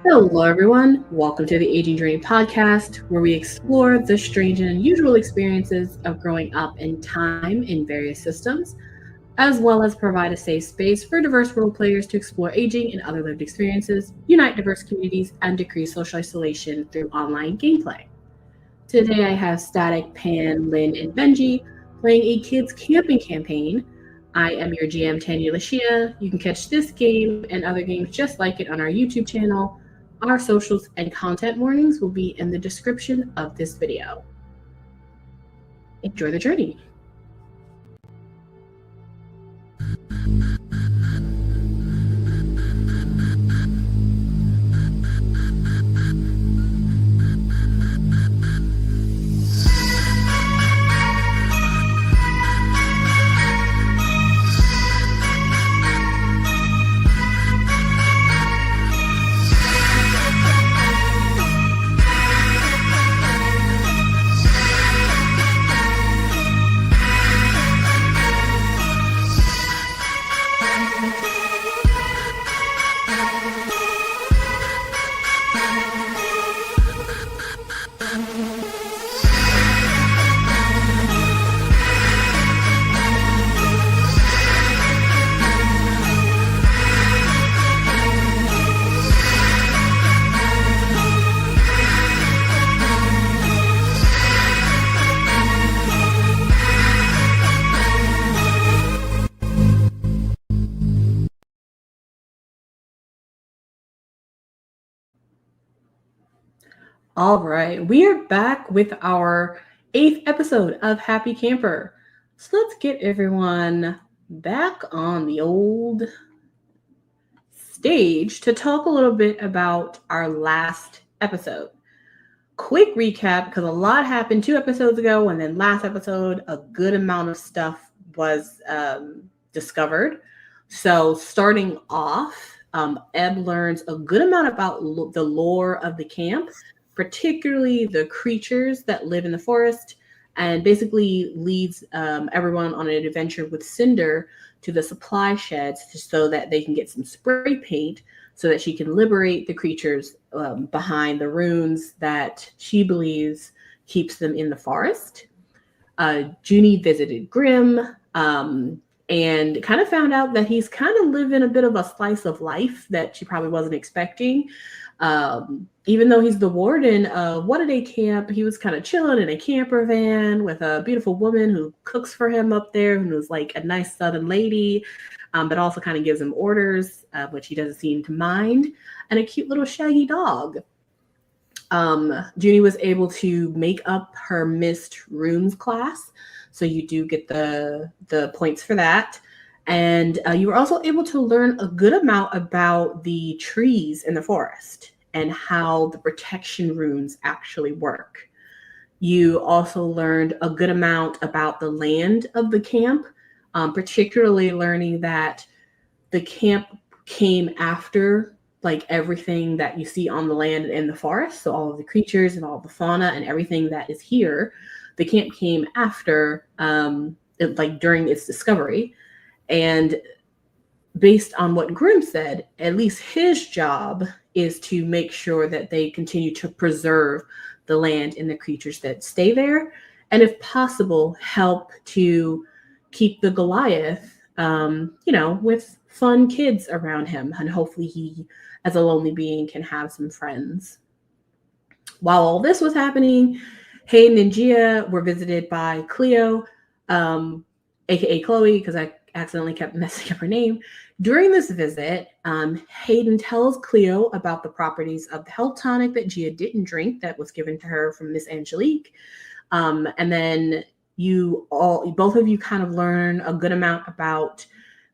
Hello, everyone. Welcome to the Aging Journey podcast, where we explore the strange and unusual experiences of growing up in time in various systems, as well as provide a safe space for diverse role players to explore aging and other lived experiences, unite diverse communities, and decrease social isolation through online gameplay. Today, I have Static, Pan, Lynn, and Benji playing a Kids Camping campaign. I am your GM, TanyaLashea. You can catch this game and other games just like it on our YouTube channel. Our socials and content warnings will be in the description of this video. Enjoy the journey. All right, we are back with our 8th episode of Happy Camper. So let's get everyone back on the old stage to talk a little bit about our last episode. Quick recap, because a lot happened 2 episodes ago, and then last episode, a good amount of stuff was discovered. So starting off, Ebb learns a good amount about the lore of the camp, particularly the creatures that live in the forest, and basically leads everyone on an adventure with Cinder to the supply sheds so that they can get some spray paint so that she can liberate the creatures behind the runes that she believes keeps them in the forest. Junie visited Grimm and kind of found out that he's kind of living a bit of a slice of life that she probably wasn't expecting. Even though he's the warden of What a Day Camp, he was kind of chilling in a camper van with a beautiful woman who cooks for him up there, who's like a nice southern lady, but also kind of gives him orders, which he doesn't seem to mind, and a cute little shaggy dog. Junie was able to make up her missed runes class, so you do get the points for that. And you were also able to learn a good amount about the trees in the forest and how the protection runes actually work. You also learned a good amount about the land of the camp, particularly learning that the camp came after like everything that you see on the land and in the forest. So all of the creatures and all of the fauna and everything that is here, the camp came after, like during its discovery. And based on what Grimm said, at least his job is to make sure that they continue to preserve the land and the creatures that stay there, and if possible, help to keep the Goliath, with fun kids around him, and hopefully he, as a lonely being, can have some friends. While all this was happening, Hayden and Gia were visited by Cleo, aka Chloe, because I accidentally kept messing up her name. During this visit, Hayden tells Cleo about the properties of the health tonic that Gia didn't drink that was given to her from Miss Angelique. And then both of you kind of learn a good amount about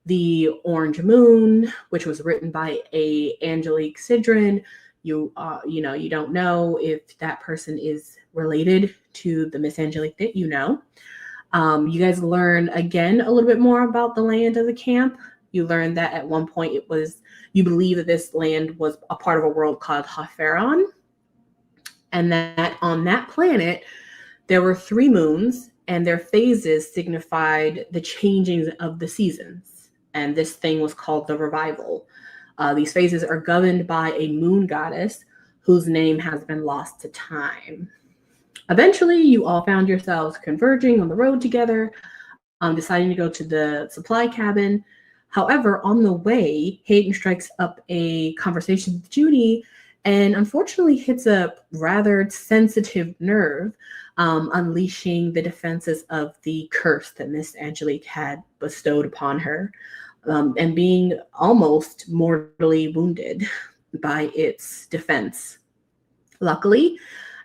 the Orange Moon, which was written by a Angelique Sidron. You don't know if that person is related to the Miss Angelique that you know. You guys learn again a little bit more about the land of the camp. You learn that at one point you believe that this land was a part of a world called Haferon, and that on that planet there were 3 moons, and their phases signified the changing of the seasons. And this thing was called the revival. These phases are governed by a moon goddess whose name has been lost to time. Eventually, you all found yourselves converging on the road together, deciding to go to the supply cabin. However, on the way, Hayden strikes up a conversation with Junie and unfortunately hits a rather sensitive nerve, unleashing the defenses of the curse that Miss Angelique had bestowed upon her, and being almost mortally wounded by its defense. Luckily,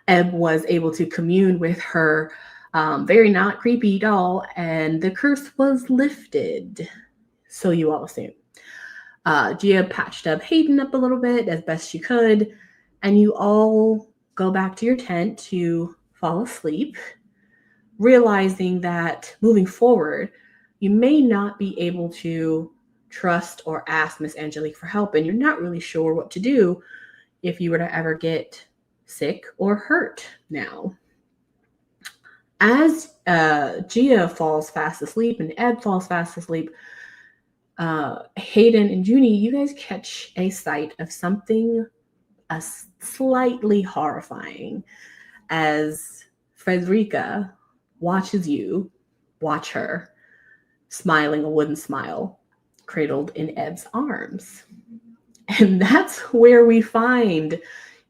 Ebb was able to commune with her very not creepy doll, and the curse was lifted. So you all assume. Gia patched up Hayden up a little bit as best she could, and you all go back to your tent to fall asleep, realizing that moving forward, you may not be able to trust or ask Miss Angelique for help, and you're not really sure what to do if you were to ever get sick or hurt now. As Gia falls fast asleep and Ed falls fast asleep, Hayden and Junie, you guys catch a sight of something slightly horrifying as Frederica watches you watch her, smiling a wooden smile, cradled in Ed's arms. And that's where we find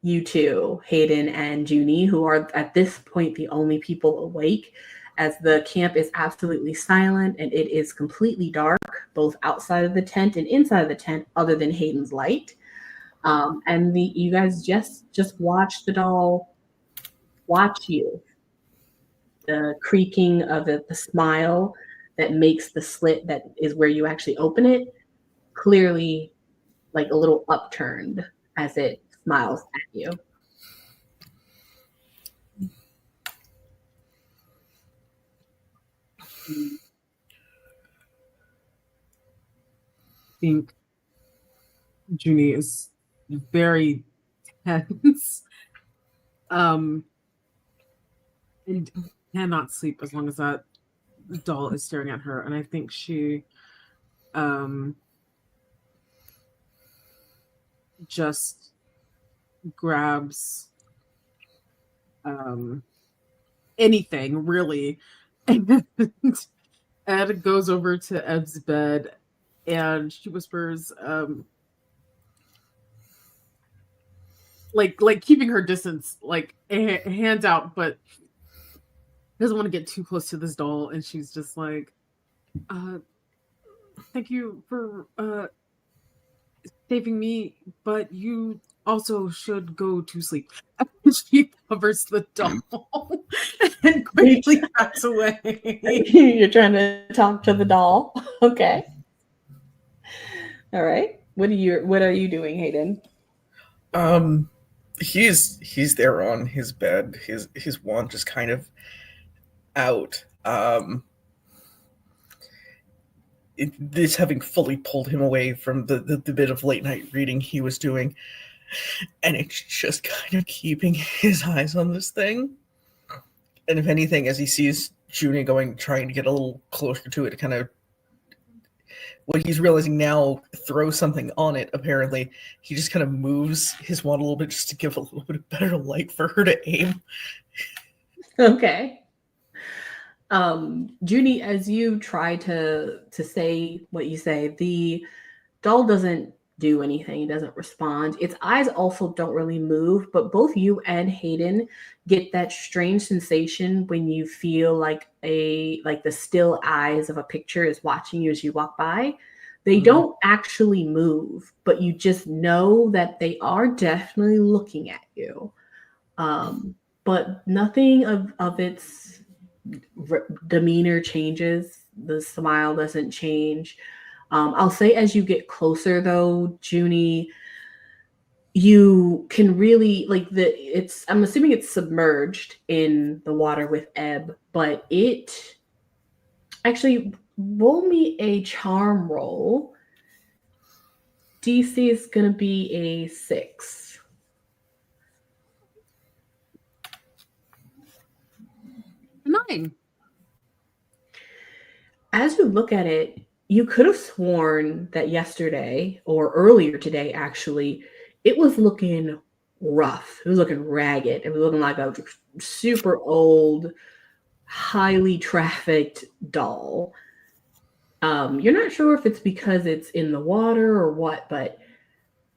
you two, Hayden and Junie, who are at this point the only people awake, as the camp is absolutely silent and it is completely dark, both outside of the tent and inside of the tent, other than Hayden's light. And you guys just watch the doll watch you. The creaking of the smile that makes the slit that is where you actually open it clearly like a little upturned as it smiles at you. I think Junie is very tense, and cannot sleep as long as that doll is staring at her. And I think she just grabs anything really, and Ed goes over to Ed's bed and she whispers, like keeping her distance, like a hand out, but doesn't want to get too close to this doll. And she's just like, thank you for saving me, but you also should go to sleep. She covers the doll and quickly backs away. You're trying to talk to the doll. Okay. All right. What are you doing, Hayden? He's there on his bed, his wand just kind of out. This having fully pulled him away from the bit of late night reading he was doing, and it's just kind of keeping his eyes on this thing. And if anything, as he sees Junie trying to get a little closer to it, kind of what he's realizing now, throw something on it, apparently, he just kind of moves his wand a little bit just to give a little bit of better light for her to aim. Okay. Junie, as you try to say what you say, the doll doesn't do anything. It doesn't respond. Its eyes also don't really move, but both you and Hayden get that strange sensation when you feel like the still eyes of a picture is watching you as you walk by. They don't actually move, but you just know that they are definitely looking at you. But nothing of its demeanor changes. The smile doesn't change. I'll say as you get closer though, Junie, you can really I'm assuming it's submerged in the water with Ebb, but it actually roll me a charm roll. DC is going to be a 6. A 9. As you look at it, you could have sworn that yesterday or earlier today, actually, it was looking rough. It was looking ragged. It was looking like a super old, highly trafficked doll. You're not sure if it's because it's in the water or what, but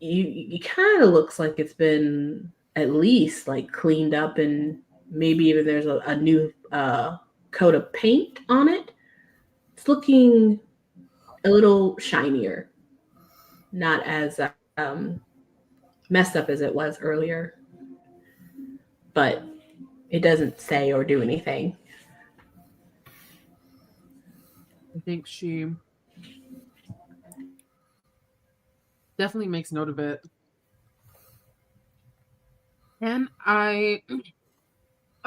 it kind of looks like it's been at least like cleaned up, and maybe even there's a new coat of paint on it. It's looking a little shinier, not as messed up as it was earlier, but it doesn't say or do anything. I think she definitely makes note of it. And I'm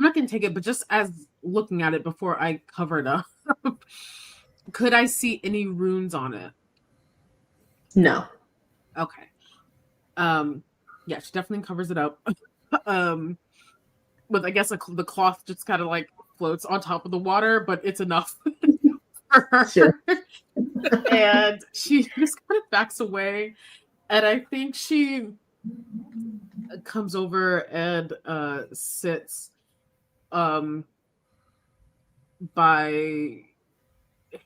not going to take it, but just as looking at it before I cover it up, could I see any runes on it? No. Okay. Yeah, she definitely covers it up. But I guess the cloth just kind of like floats on top of the water, but it's enough for her. Sure. And she just kind of backs away. And I think she comes over and sits by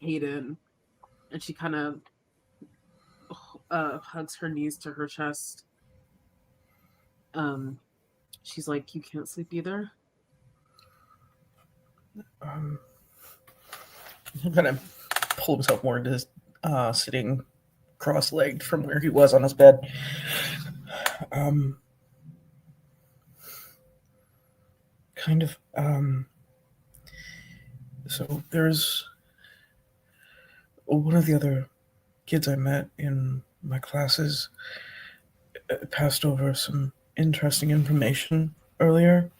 Hayden, and she kind of hugs her knees to her chest. She's like, "You can't sleep either?" He kind of pulled himself more into his sitting cross-legged from where he was on his bed. So there's one of the other kids I met in my classes passed over some interesting information earlier.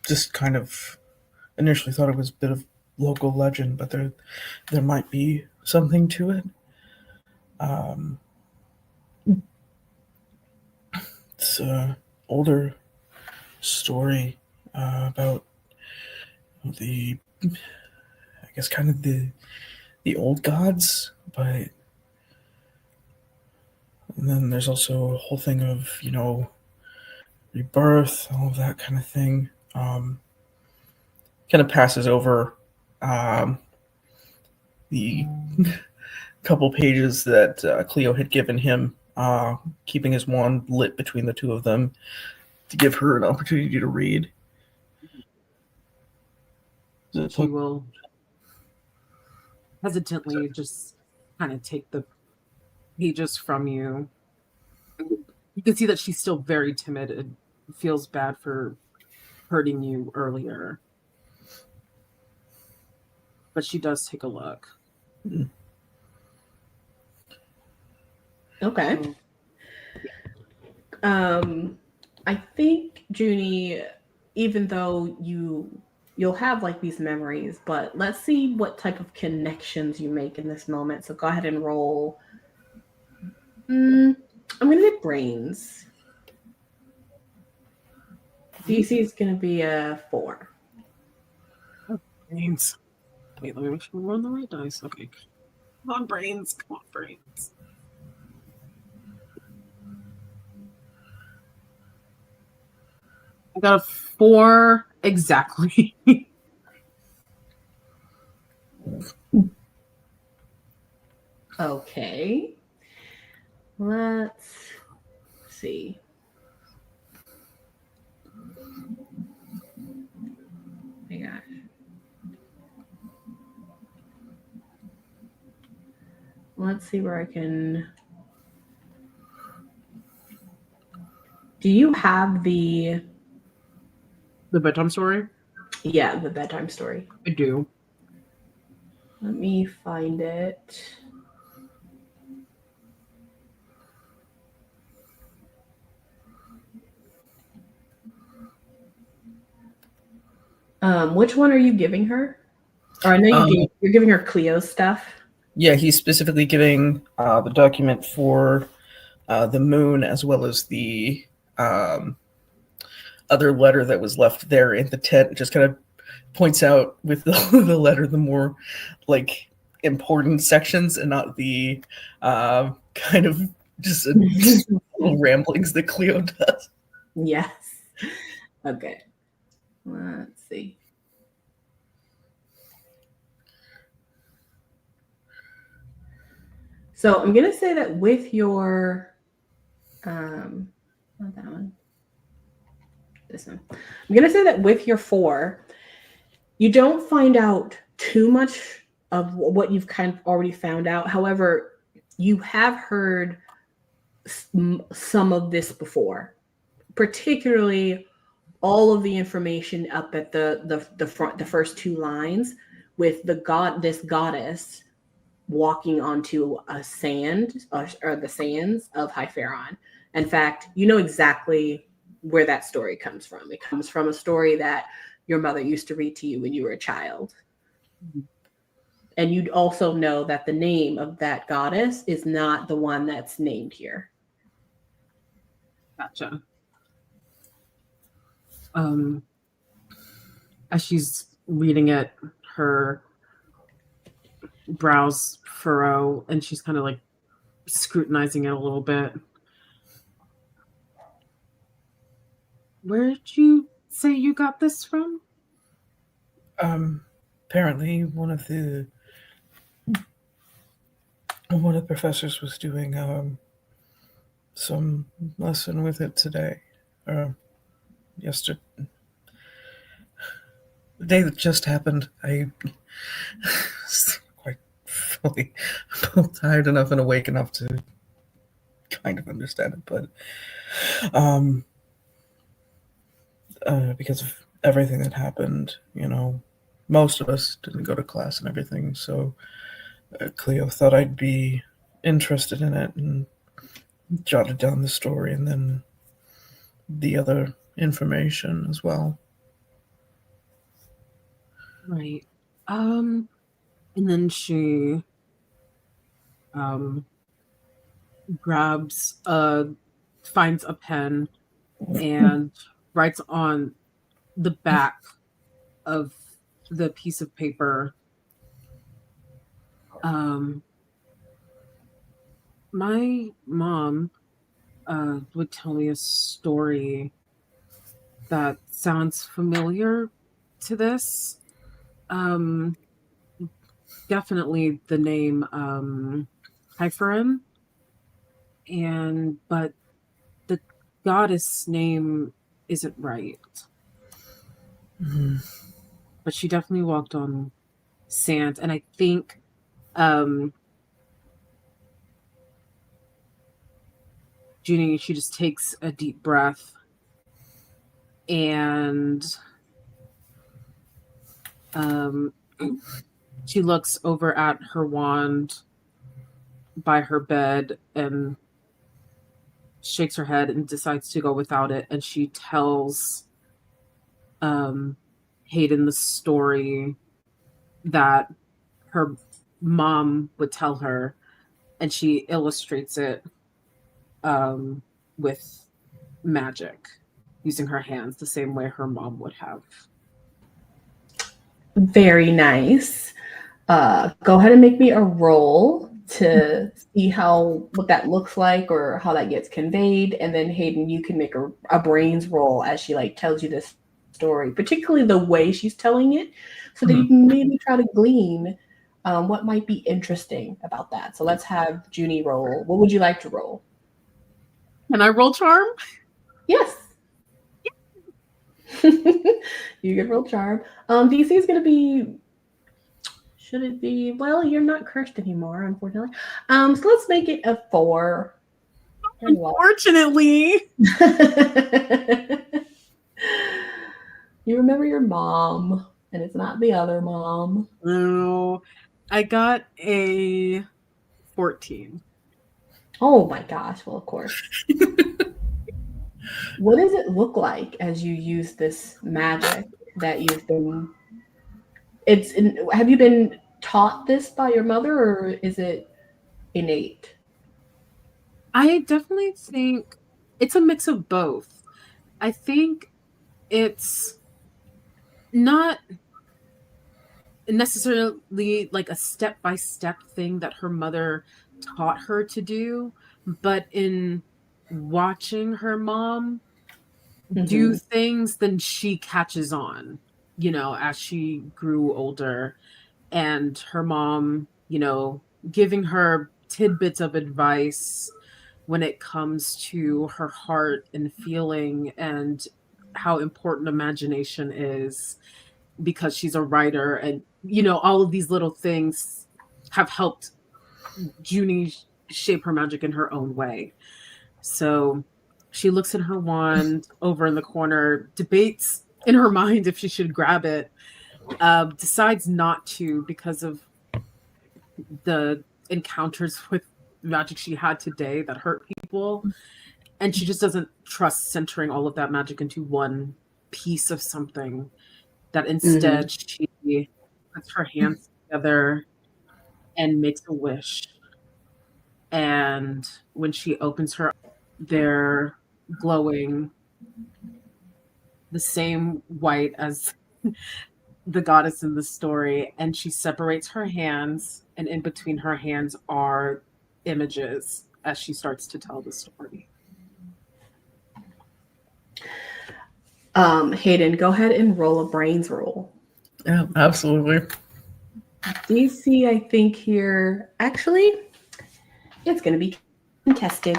Just kind of initially thought it was a bit of local legend, but there might be something to it. It's an older story about I guess kind of the old gods, but and then there's also a whole thing of, rebirth, all of that kind of thing. Kind of passes over the couple pages that Cleo had given him, keeping his wand lit between the two of them to give her an opportunity to read. She will hesitantly just kind of take the pages from you. You can see that she's still very timid and feels bad for hurting you earlier. But she does take a look. Okay. I think, Juni, even though you'll have like these memories, but let's see what type of connections you make in this moment. So go ahead and roll. I'm going to get brains. DC is going to be a 4. Oh, brains. Wait, let me make sure we're on the right dice. Okay. Come on, brains. Come on, brains. I got a 4 exactly. Okay. Let's see. Oh my gosh. Let's see where I can. Do you have the bedtime story? Yeah, the bedtime story. I do. Let me find it. Which one are you giving her? Or I know you're giving her Cleo's stuff. Yeah, he's specifically giving the document for the moon, as well as the other letter that was left there in the tent. It just kind of points out with the letter the more like important sections and not the kind of just little ramblings that Cleo does. Yes. Okay. Let's see. So I'm going to say that with your, not that one, this one. I'm going to say that with your 4, you don't find out too much of what you've kind of already found out. However, you have heard some of this before, particularly all of the information up at the front, the first 2 lines with this goddess walking onto a sand or the sands of Hypharon. In fact, you know exactly where that story comes from. It comes from a story that your mother used to read to you when you were a child. Mm-hmm. And you'd also know that the name of that goddess is not the one that's named here. Gotcha. As she's reading it, her brows furrow and she's kind of like scrutinizing it a little bit. Where did you say you got this from? Apparently one of the professors was doing some lesson with it today. Yesterday. The day that just happened, I was quite fully both tired enough and awake enough to kind of understand it, but because of everything that happened, you know, most of us didn't go to class and everything, so Cleo thought I'd be interested in it and jotted down the story and then the other information as well. Right. And then she finds a pen and writes on the back of the piece of paper. My mom would tell me a story that sounds familiar to this. Definitely the name Hypharon, but the goddess name isn't right. Mm-hmm. But she definitely walked on sand, and I think Juni, she just takes a deep breath and she looks over at her wand by her bed and shakes her head and decides to go without it. And she tells Hayden the story that her mom would tell her, and she illustrates it with magic using her hands the same way her mom would have. Very nice. Go ahead and make me a roll to see what that looks like or how that gets conveyed. And then Hayden, you can make a brains roll as she like tells you this story, particularly the way she's telling it, so that you can maybe try to glean what might be interesting about that. So let's have Juni roll. What would you like to roll? Can I roll charm? Yes. You can roll charm. DC is going to be, should it be, well, you're not cursed anymore, unfortunately. So let's make it a 4. Unfortunately. You remember your mom, and it's not the other mom. No, I got a 14. Oh my gosh, well, of course. What does it look like as you use this magic that you've been... have you been taught this by your mother, or is it innate? I definitely think it's a mix of both. I think it's not necessarily like a step-by-step thing that her mother taught her to do, but in watching her mom do things, then she catches on, you know, as she grew older, and her mom, you know, giving her tidbits of advice when it comes to her heart and feeling and how important imagination is, because she's a writer, and you know, all of these little things have helped Juni shape her magic in her own way. So she looks at her wand over in the corner, debates in her mind if she should grab it, decides not to because of the encounters with magic she had today that hurt people. And she just doesn't trust centering all of that magic into one piece of something, that instead she puts her hands together and makes a wish. And when she opens her, they're glowing the same white as the goddess in the story. And she separates her hands, and in between her hands are images as she starts to tell the story. Hayden, go ahead and roll a brains roll. Yeah, absolutely. DC, I think here, actually, it's going to be contested.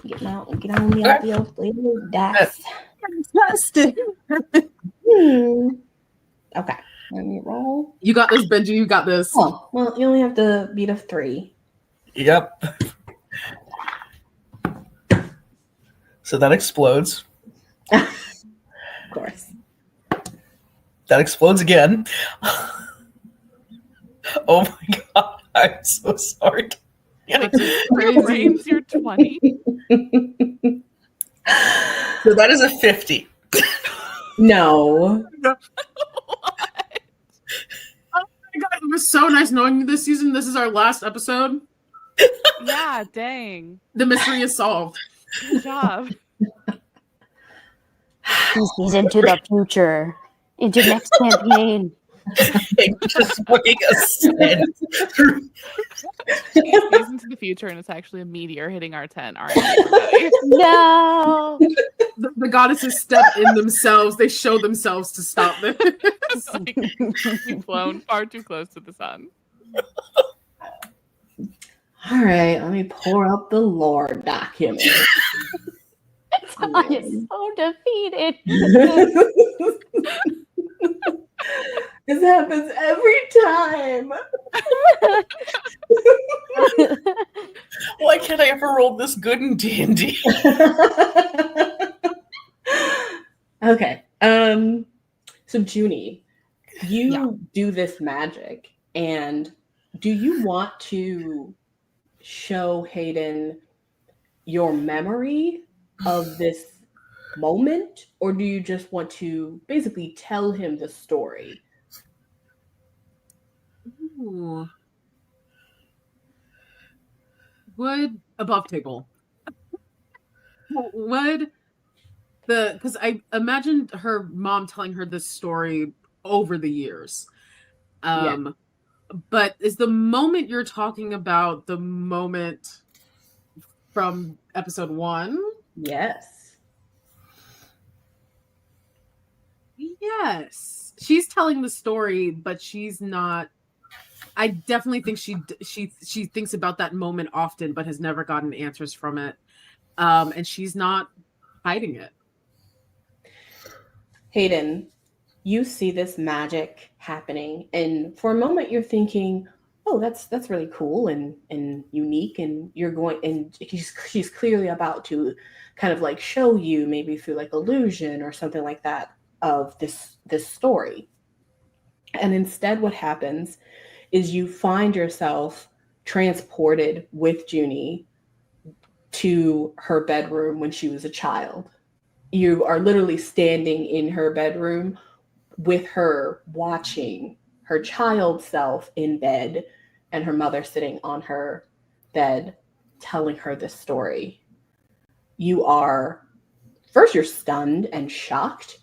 Get on the dice. Contested. Okay, let me roll. You got this, Benji. You got this. Oh, well, you only have to beat a 3. Yep. So that explodes. Of course. That explodes again. Oh my god, I'm so sorry. Your brains, you're 20. So that is a 50. No. What? Oh my god, it was so nice knowing you this season. This is our last episode. Yeah, dang. The mystery is solved. Good job. He's into the future, into next campaign. Just putting a send through. He's into the future, and it's actually a meteor hitting our tent, aren't you? No. The goddesses step in themselves. They show themselves to stop them. It's like, you've flown far too close to the sun. All right, let me pour up the lore document. I am so defeated. This happens every time. Why can't I ever roll this good in D&D? Okay. So Juni, you do this magic, and do you want to show Hayden your memory of this moment, or do you just want to basically tell him the story? Ooh. Would above table. Would the, because I imagined her mom telling her this story over the years. But is the moment you're talking about the moment from episode 1? Yes. Yes. She's telling the story, but she's not. I definitely think she thinks about that moment often, but has never gotten answers from it. And she's not hiding it. Hayden, you see this magic happening, and for a moment you're thinking, oh, that's really cool and unique, and you're going, and she's clearly about to kind of like show you, maybe through like illusion or something like that, of this story. And instead what happens is you find yourself transported with Juni to her bedroom when she was a child. You are literally standing in her bedroom with her, watching her child self in bed and her mother sitting on her bed telling her this story. You are, first you're stunned and shocked.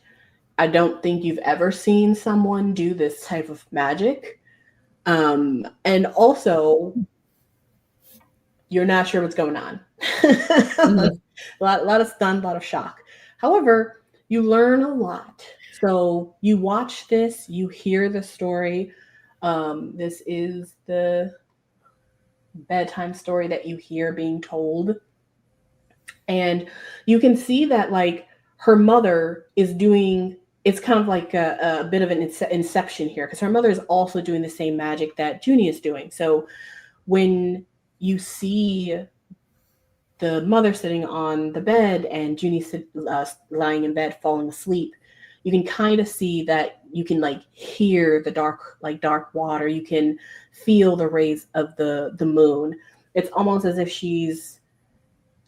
I don't think you've ever seen someone do this type of magic. And also, you're not sure what's going on. A lot of stun, a lot of shock. However, you learn a lot. So you watch this, you hear the story. This is the bedtime story that you hear being told. And you can see that like her mother is doing, it's kind of like a bit of an inception here, because her mother is also doing the same magic that Juni is doing. So when you see the mother sitting on the bed and Juni lying in bed falling asleep, you can kind of see that you can like hear the dark water. You can feel the rays of the moon. It's almost as if she's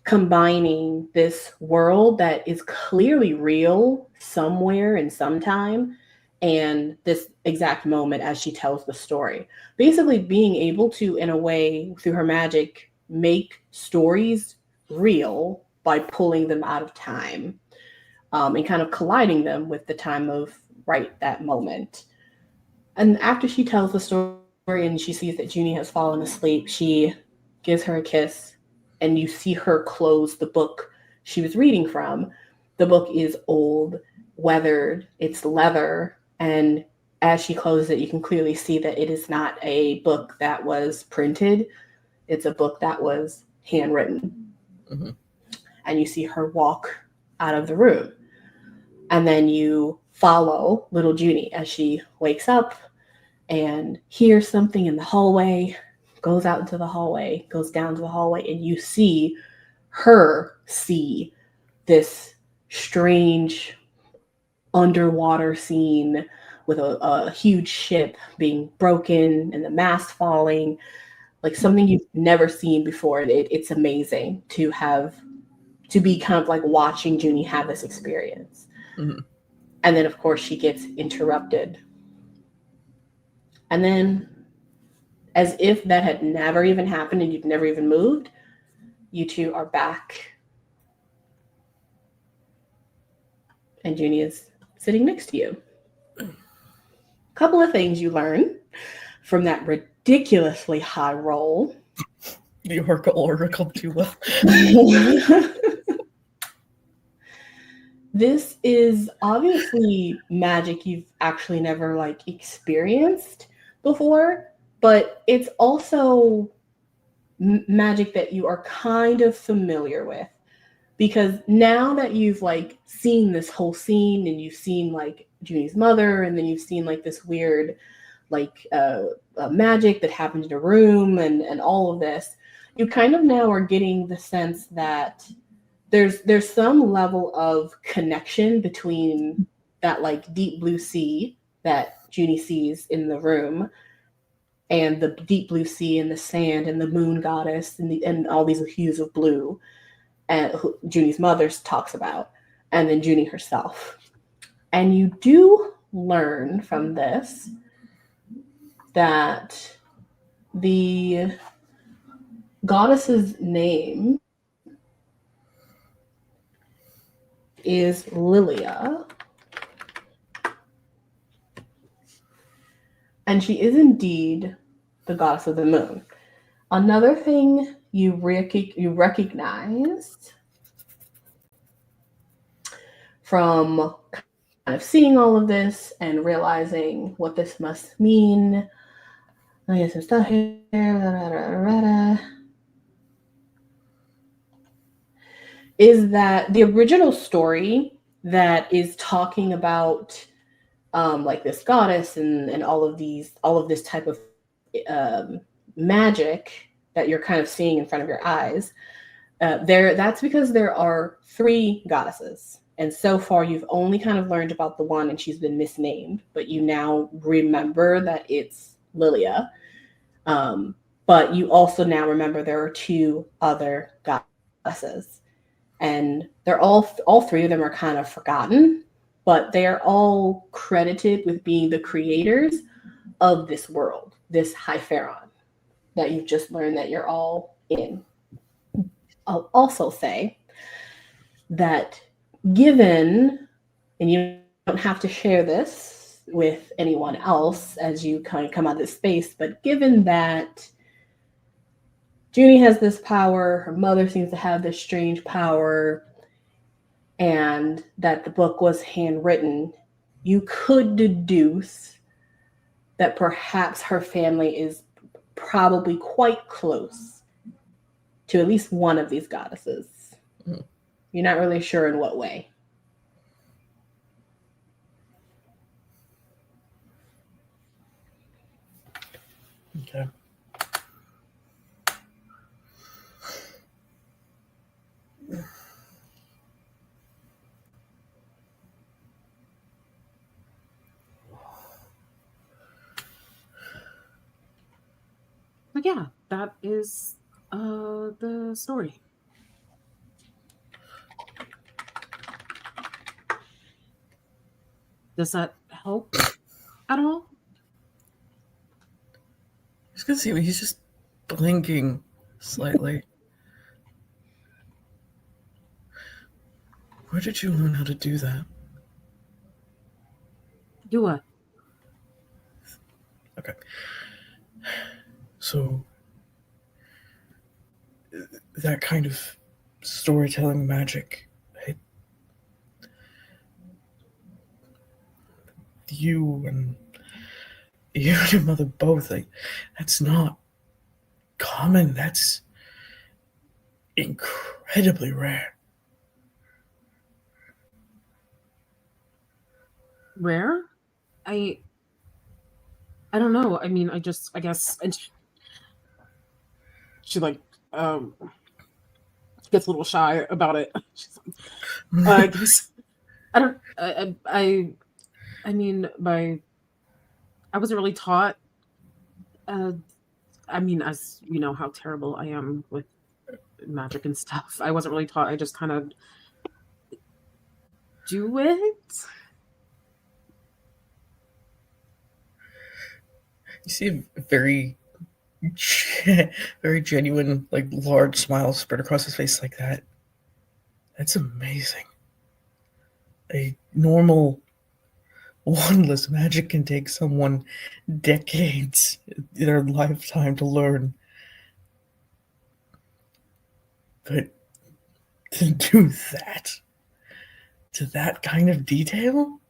combining this world that is clearly real somewhere in some time and this exact moment as she tells the story. Basically being able to, in a way, through her magic, make stories real by pulling them out of time, and kind of colliding them with the time of right that moment. And after she tells the story and she sees that Juni has fallen asleep, she gives her a kiss, and you see her close the book she was reading from. The book is old, weathered, it's leather, and as she closes it, you can clearly see that it is not a book that was printed. It's a book that was handwritten. Mm-hmm. And you see her walk out of the room. And then you follow little Juni as she wakes up and hears something in the hallway, goes out into the hallway, goes down to the hallway, and you see her see this strange underwater scene with a huge ship being broken and the mast falling, like something you've never seen before. It's amazing to be kind of like watching Juni have this experience. Mm-hmm. And then, of course, she gets interrupted. And then, as if that had never even happened and you've never even moved, you two are back. And Juni is sitting next to you. A couple of things you learn from that ridiculously high roll. The oracle too well. This is obviously magic you've actually never like experienced before, but it's also magic that you are kind of familiar with, because now that you've like seen this whole scene and you've seen like Juni's mother, and then you've seen like this weird like magic that happened in a room and all of this, you kind of now are getting the sense that there's some level of connection between that like deep blue sea that Juni sees in the room and the deep blue sea and the sand and the moon goddess and all these hues of blue, and Juni's mother talks about, and then Juni herself. And you do learn from this that the goddess's name is Lilia, and she is indeed the goddess of the moon. Another thing you recognize from kind of seeing all of this and realizing what this must mean. I get some stuff here. Is that the original story that is talking about like this goddess and all of this type of magic that you're kind of seeing in front of your eyes, that's because there are 3 goddesses, and so far you've only kind of learned about the one, and she's been misnamed, but you now remember that it's Lilia. But you also now remember there are 2 other goddesses, and they're all 3 of them are kind of forgotten, but they are all credited with being the creators of this world, this Hypharon that you've just learned that you're all in. I'll also say that given, and you don't have to share this with anyone else as you kind of come out of this space, but given that Juni has this power, her mother seems to have this strange power, and that the book was handwritten, you could deduce that perhaps her family is probably quite close to at least one of these goddesses. Mm. You're not really sure in what way. Okay. But yeah, that is the story. Does that help at all? He's gonna see me. He's just blinking slightly. Where did you learn how to do that? Do what? Okay. So, that kind of storytelling magic, you and your mother both, like, that's not common. That's incredibly rare. Rare? I don't know. I mean, I guess, and she like gets a little shy about it. She's like, I guess I don't. I mean, I wasn't really taught. I mean, as you know, how terrible I am with magic and stuff. I wasn't really taught. I just kind of do it. You see a very genuine, like, large smile spread across his face like that. That's amazing. A normal wandless magic can take someone decades in their lifetime to learn. But to do that, to that kind of detail?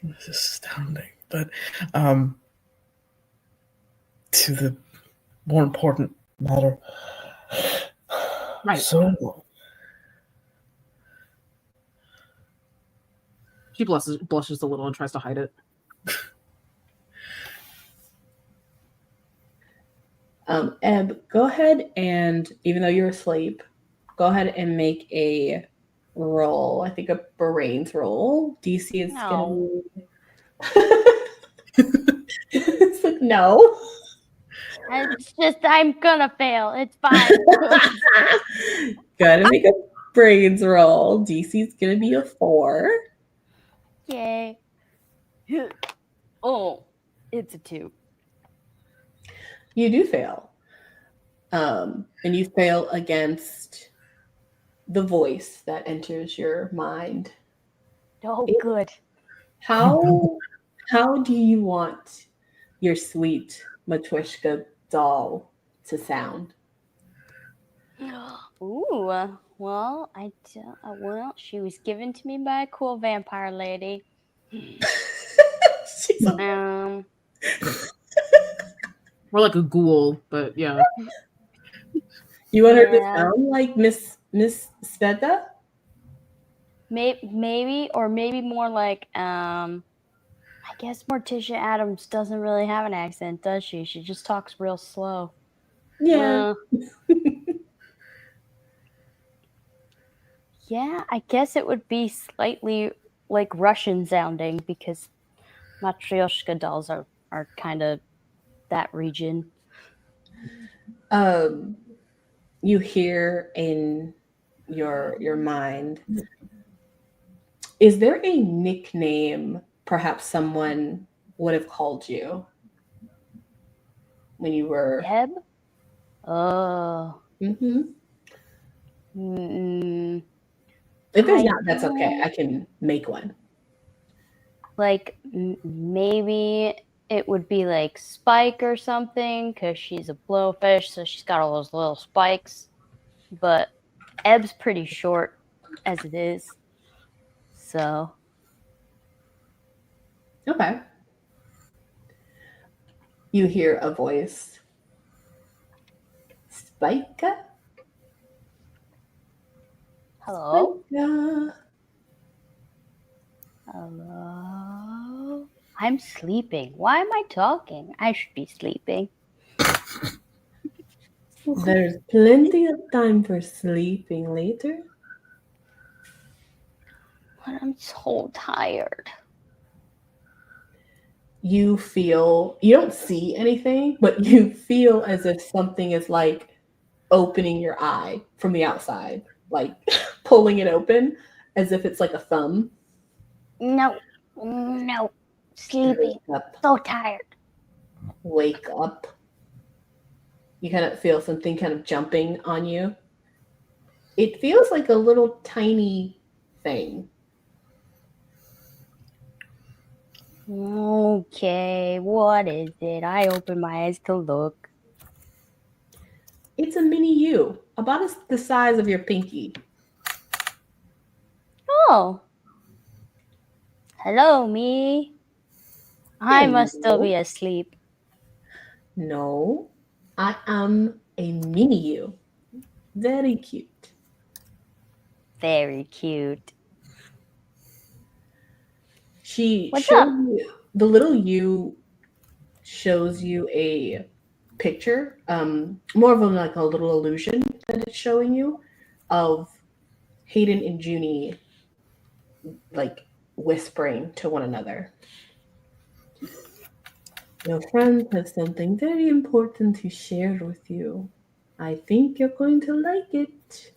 This is astounding. But to the more important matter. Right. So She blushes a little and tries to hide it. Ebb, go ahead and, even though you're asleep, go ahead and make a roll. I think a brains roll. DC is No. gonna. It's like, no. It's just I'm gonna fail. It's fine. Gotta make a brains roll. DC's gonna be a 4. Yay. Oh, it's a 2. You do fail. And you fail against the voice that enters your mind. Oh, good. How do you want your sweet Matryoshka doll to sound? Ooh, well, she was given to me by a cool vampire lady. She's a- More like a ghoul, but yeah. You want her to Yeah. sound like Miss Sveta? Maybe more like I guess Morticia Adams doesn't really have an accent, does she? She just talks real slow. Yeah. Yeah, I guess it would be slightly like Russian sounding because Matryoshka dolls are kind of that region. You hear in your mind, is there a nickname perhaps someone would have called you when you were Ebb? Oh. Mm-hmm. Mm, If there's I not, that's okay. don't- I can make one. like maybe it would be like Spike or something because she's a blowfish, so she's got all those little spikes. But Ebb's pretty short as it is, so Okay. You hear a voice. Spike. hello, Spike. hello. I'm sleeping. Why am I talking? I should be sleeping. There's plenty of time for sleeping later. But I'm so tired. You don't see anything, but you feel as if something is like opening your eye from the outside, like pulling it open as if it's like a thumb. No, sleeping. Wake up. So tired. Wake up. You kind of feel something kind of jumping on you. It feels like a little tiny thing. Okay, what is it? I open my eyes to look. It's a mini you, about the size of your pinky. Oh. Hello, me. I must still be Hello. asleep. No, I am a mini you. Very cute. Very cute. What's up? The little you shows you a picture, more of like a little illusion that it's showing you of Hayden and Juni like whispering to one another. Your friends have something very important to share with you. I think you're going to like it.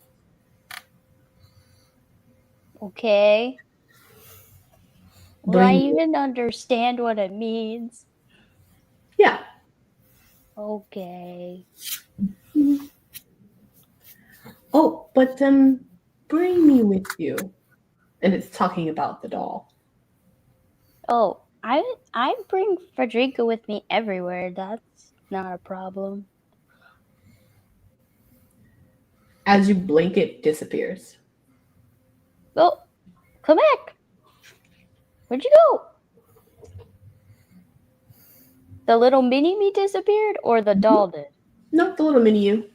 Okay. Will Bring I it. even understand what it means? Yeah. Okay. Oh, but bring me with you. And it's talking about the doll. Oh, I bring Frederica with me everywhere. That's not a problem. As you blink, it disappears. Oh, come back. Where'd you go? The little mini me disappeared or the doll did? No, the little mini you.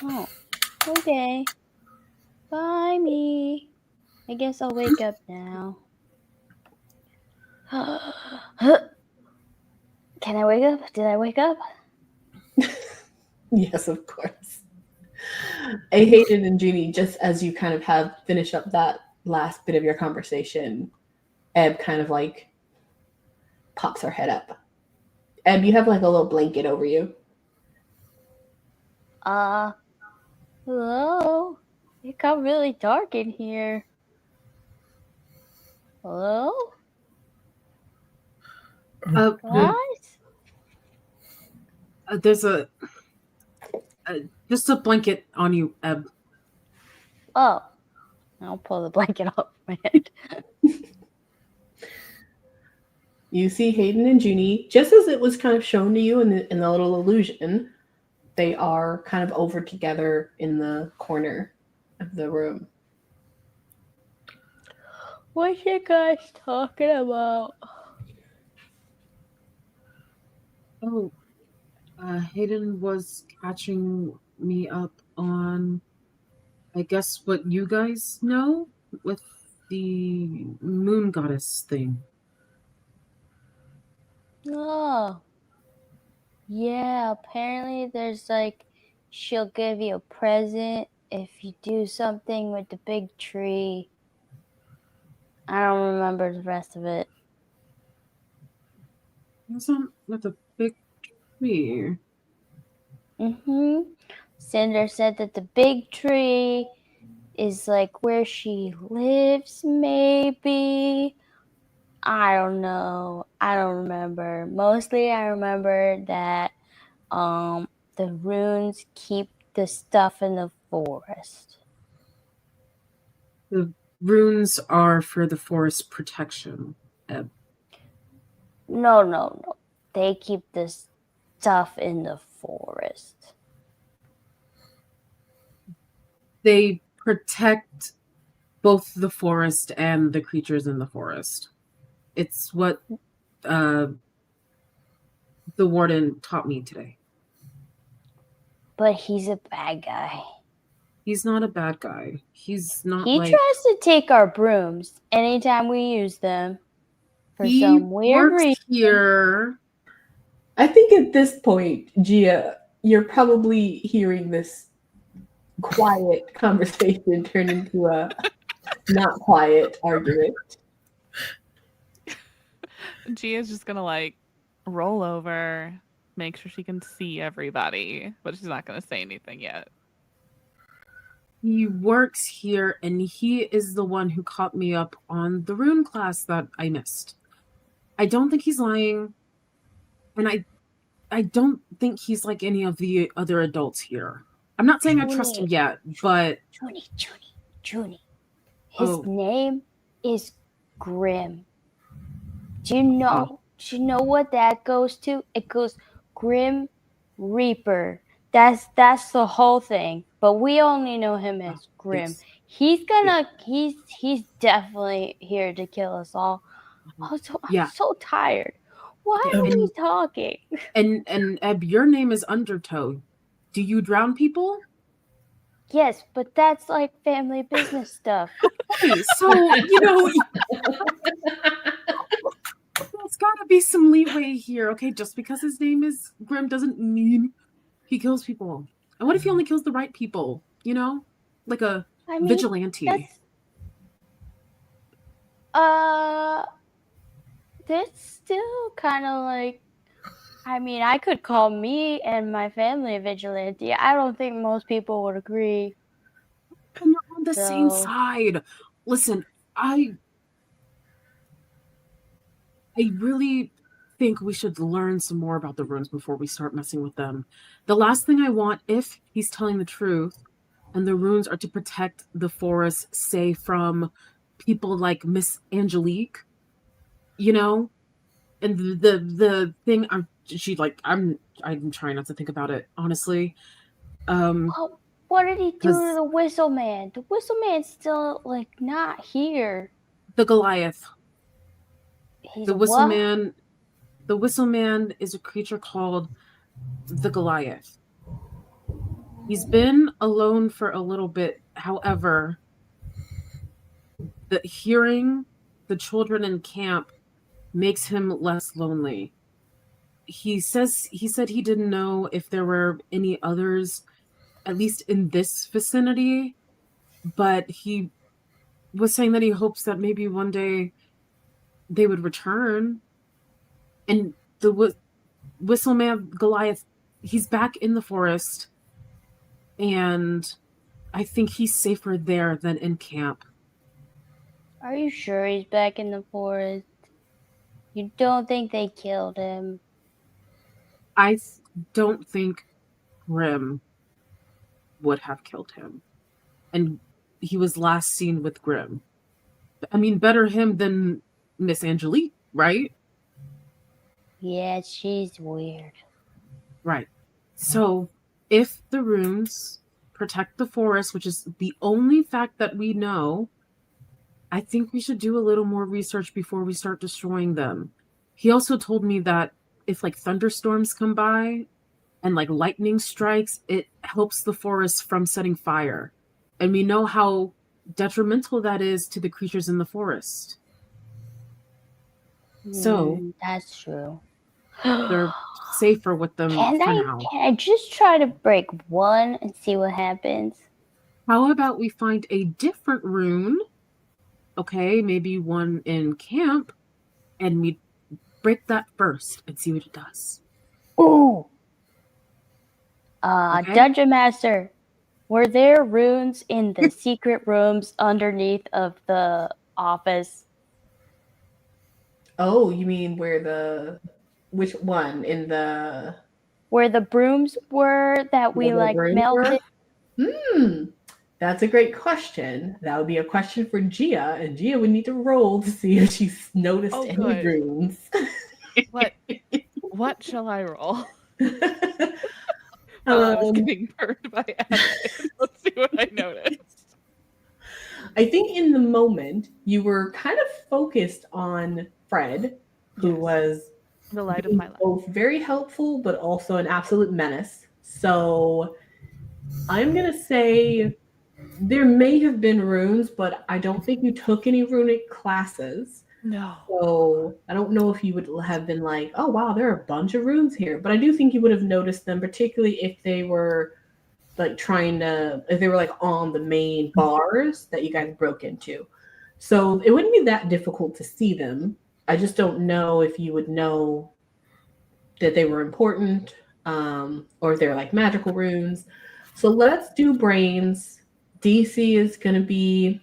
Oh, okay. Bye, me. I guess I'll wake up now. Can I wake up? Did I wake up? Yes, of course. Hayden and Juni, just as you kind of have finished up that last bit of your conversation, Ebb kind of like pops her head up. Ebb, you have like a little blanket over you. Hello? It got really dark in here. Hello? Guys? There's just a blanket on you, Ebb. Oh. I'll pull the blanket off my head. You see Hayden and Juni, just as it was kind of shown to you in the little illusion, they are kind of over together in the corner of the room. What you guys talking about? Oh, Hayden was catching me up on, I guess, what you guys know with the moon goddess thing. Oh. Yeah, apparently there's like, she'll give you a present if you do something with the big tree. I don't remember the rest of it. What's on with a big tree? Cinder said that the big tree is like where she lives, maybe. I don't know. I don't remember. Mostly I remember that the runes keep the stuff in the forest? The runes are for the forest protection. Ebb. No. They keep the stuff in the forest. They protect both the forest and the creatures in the forest. It's what the warden taught me today. But he's a bad guy. He's not a bad guy. He's not He like... tries to take our brooms anytime we use them for he some weird works reason. here. I think at this point, Gia, you're probably hearing this quiet conversation turn into a not quiet argument. Gia's just gonna like roll over, make sure she can see everybody, but she's not gonna say anything yet. He works here, and he is the one who caught me up on the rune class that I missed. I don't think he's lying, and I don't think he's like any of the other adults here. I'm not saying I trust him yet, but... Juni. His name is Grim. Do you know what that goes to? It goes Grim Reaper. That's the whole thing. But we only know him as Grim. He's definitely here to kill us all. Also, I'm so tired. Why are we talking? And Ebb, your name is Undertow. Do you drown people? Yes, but that's like family business stuff. Okay, so there's gotta be some leeway here, okay? Just because his name is Grim doesn't mean he kills people. And what if he only kills the right people? Like a vigilante. That's still kind of like, I could call me and my family a vigilante. I don't think most people would agree. And you're on the same side. Listen, I really think we should learn some more about the runes before we start messing with them. The last thing I want, if he's telling the truth, and the runes are to protect the forest, say, from people like Miss Angelique, and the thing I'm trying not to think about it, honestly. What did he do to the Whistle Man? The Whistle Man's still not here. The Goliath. The Whistle what? Man. The Whistle Man is a creature called the Goliath. He's been alone for a little bit. However, hearing the children in camp makes him less lonely. He said he didn't know if there were any others, at least in this vicinity, but he was saying that he hopes that maybe one day they would return. And the Whistle Man Goliath, he's back in the forest, and I think he's safer there than in camp. Are you sure he's back in the forest? You don't think they killed him? I don't think Grim would have killed him. And he was last seen with Grim. Better him than Miss Angelique, right? Yeah, she's weird. Right. So, if the runes protect the forest, which is the only fact that we know, I think we should do a little more research before we start destroying them. He also told me that if thunderstorms come by and lightning strikes, it helps the forest from setting fire. And we know how detrimental that is to the creatures in the forest. So that's true. They're safer with them for now. Can I just try to break one and see what happens? How about we find a different rune? Okay, maybe one in camp, and we break that first and see what it does. Ooh. Dungeon Master, were there runes in the secret rooms underneath of the office? Oh, you mean which one? In the where the brooms were that we Where the like brooms were? melted? That's a great question. That would be a question for Gia, and Gia would need to roll to see if she's noticed Oh, any good. rooms. What shall I roll? I was getting burned by acid. Let's see what I noticed. I think in the moment you were kind of focused on Fred, who Yes. was The light of my life. both very helpful but also an absolute menace. So I'm gonna say there may have been runes, but I don't think you took any runic classes. No. So I don't know if you would have been like, oh wow, there are a bunch of runes here. But I do think you would have noticed them, particularly if they were like if they were like on the main bars that you guys broke into. So it wouldn't be that difficult to see them. I just don't know if you would know that they were important, or if they're like magical runes. So let's do brains. DC is going to be,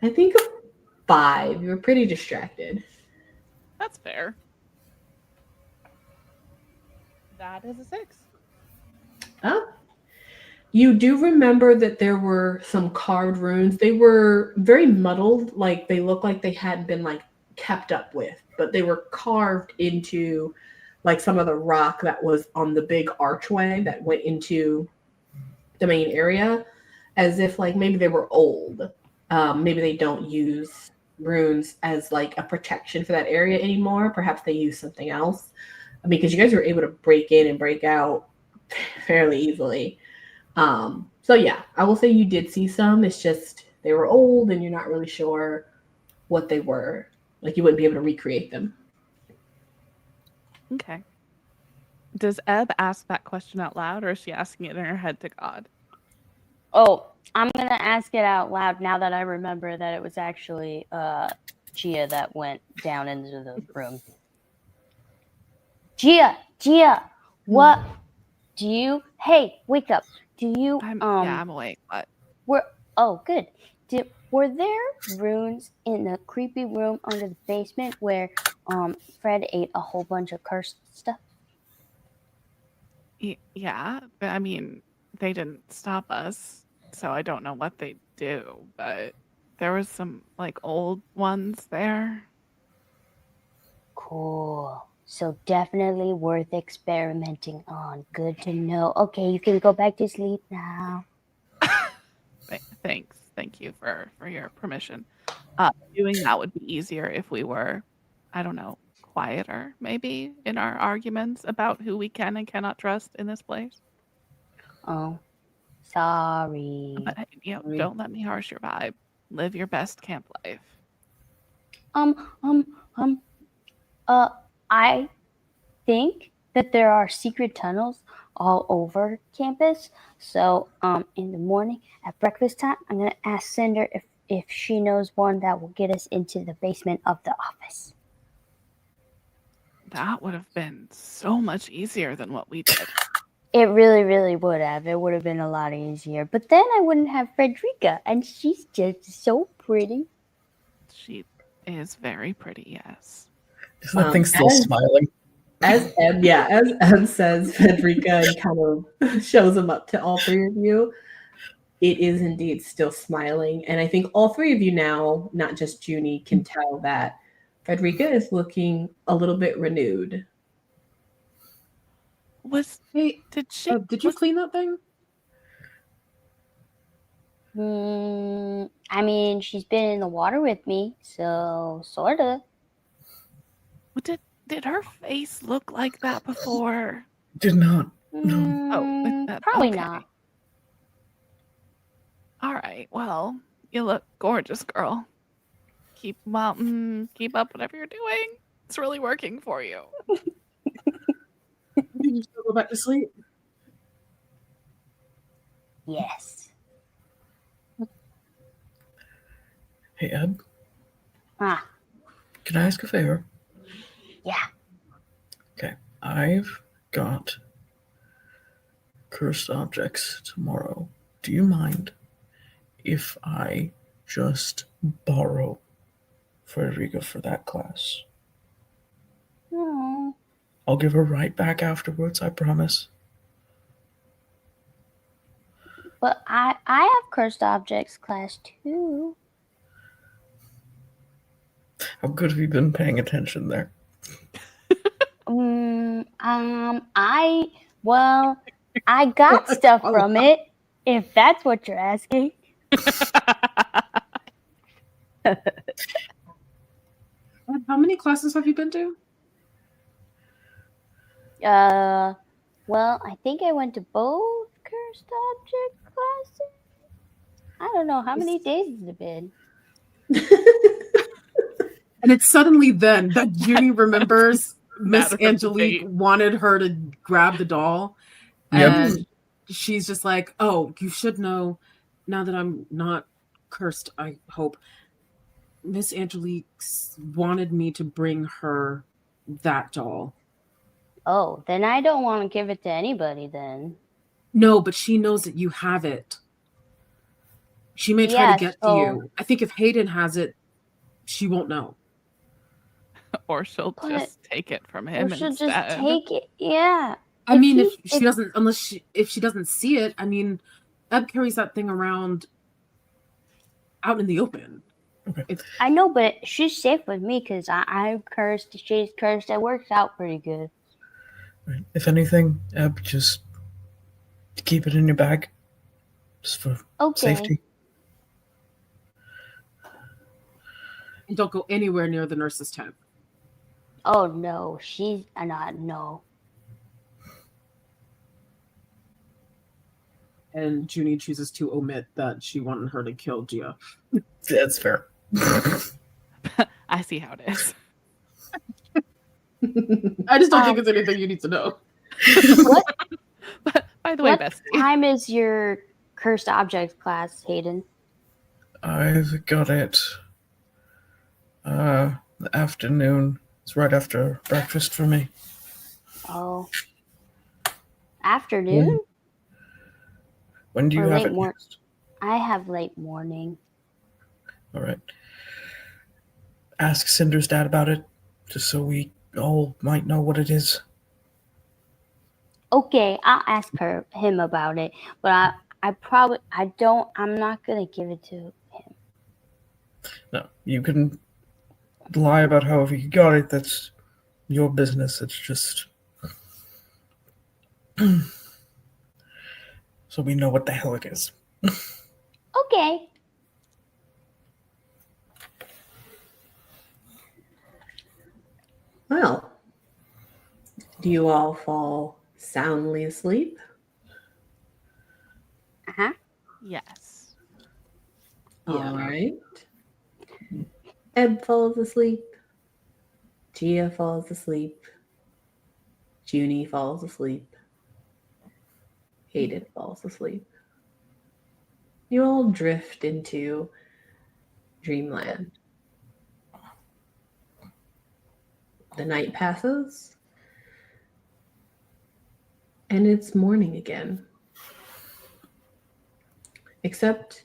I think, a 5. You were pretty distracted. That's fair. That is a 6. Oh. You do remember that there were some carved runes. They were very muddled, like they look like they hadn't been like kept up with, but they were carved into like some of the rock that was on the big archway that went into the main area, as if like maybe they were old. Maybe they don't use runes as like a protection for that area anymore. Perhaps they use something else. I mean, because you guys were able to break in and break out fairly easily. So yeah, I will say you did see some. It's just they were old and you're not really sure what they were. Like you wouldn't be able to recreate them. Okay. Does Ebb ask that question out loud, or is she asking it in her head to God? Oh, I'm gonna ask it out loud now that I remember that it was actually Gia that went down into the room. Gia, what do you? Hey, wake up! Do you? I'm awake. What? Good. Were there runes in the creepy room under the basement where Fred ate a whole bunch of cursed stuff? Yeah, but I mean, they didn't stop us, so I don't know what they do, but there was some like old ones there. Cool. So definitely worth experimenting on. Good to know. Okay, you can go back to sleep now. Thanks. Thank you for your permission. Doing that would be easier if we were, I don't know, quieter maybe in our arguments about who we can and cannot trust in this place. Oh, sorry. But don't let me harsh your vibe. Live your best camp life. I think that there are secret tunnels all over campus. So, in the morning at breakfast time, I'm gonna ask Cinder if she knows one that will get us into the basement of the office. That would have been so much easier than what we did. It really, really would have. It would have been a lot easier. But then I wouldn't have Frederica, and she's just so pretty. She is very pretty, yes. Is that thing still smiling? As Ebb says, Frederica, and kind of shows him up to all three of you. It is indeed still smiling. And I think all three of you now, not just Juni, can tell that Frederica is looking a little bit renewed. Did you clean that thing? I mean, she's been in the water with me, so sorta. Did her face look like that before? Did not. No. Probably not. All right. Well, you look gorgeous, girl. Keep up whatever you're doing. It's really working for you. Did you still go back to sleep? Yes. Hey, Ebb. Ah. Can I ask a favor? Yeah. Okay. I've got cursed objects tomorrow. Do you mind if I just borrow Frederica for that class? Aww. I'll give her right back afterwards, I promise. But I have cursed objects class too. How good have you been paying attention there? I got stuff from it, if that's what you're asking. How many classes have you been to? Well, I think I went to both cursed object classes. I don't know how many days has it been. And it's suddenly then that Juni remembers Miss Matter of Angelique debate. wanted her to grab the doll. Yep. And she's just like, oh, you should know now that I'm not cursed, I hope. Miss Angelique wanted me to bring her that doll. Oh, then I don't want to give it to anybody then. No, but she knows that you have it. She may try to get to you. I think if Hayden has it, she won't know. Or she'll just take it from him Or she'll instead. just take it. Yeah. I mean, if she doesn't, if she doesn't see it, I mean, Ebb carries that thing around out in the open. Okay. I know, but she's safe with me because I'm cursed. She's cursed. It works out pretty good. Right. If anything, Ebb, just keep it in your bag, just for safety. And don't go anywhere near the nurse's tent. Oh no, she's not. No. And Juni chooses to omit that she wanted her to kill Gia. That's fair. I see how it is. I just don't think it's anything you need to know. What? But by the way, What Bestie, time is your cursed object class, Hayden? I've got it. The afternoon. It's right after breakfast for me. Oh. Afternoon? When do you Or have late it next? I have late morning. All right. Ask Cinder's dad about it, just so we all might know what it is. Okay, I'll ask him about it, but I'm not gonna give it to him. No, you can lie about however you got it. That's your business. It's just so we know what the hell it is. Okay. Well, do you all fall soundly asleep? Uh-huh. yes. All right. Ebb falls asleep. Gia falls asleep. Juni falls asleep. Hayden falls asleep. You all drift into dreamland. The night passes, and it's morning again. Except,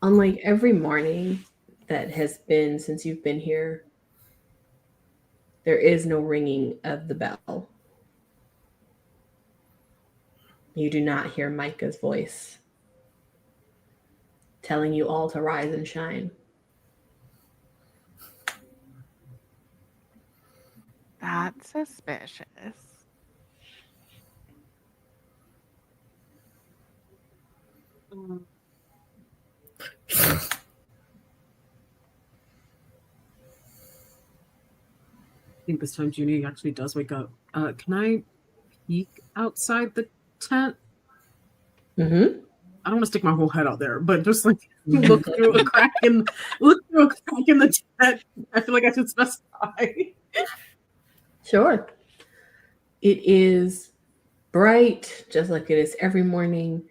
unlike every morning that has been since you've been here, there is no ringing of the bell. You do not hear Micah's voice telling you all to rise and shine. That's suspicious. I think this time Juni actually does wake up. Can I peek outside the tent? Mm-hmm. I don't want to stick my whole head out there, but just like look through a crack in the tent. I feel like I should specify. Sure. It is bright, just like it is every morning.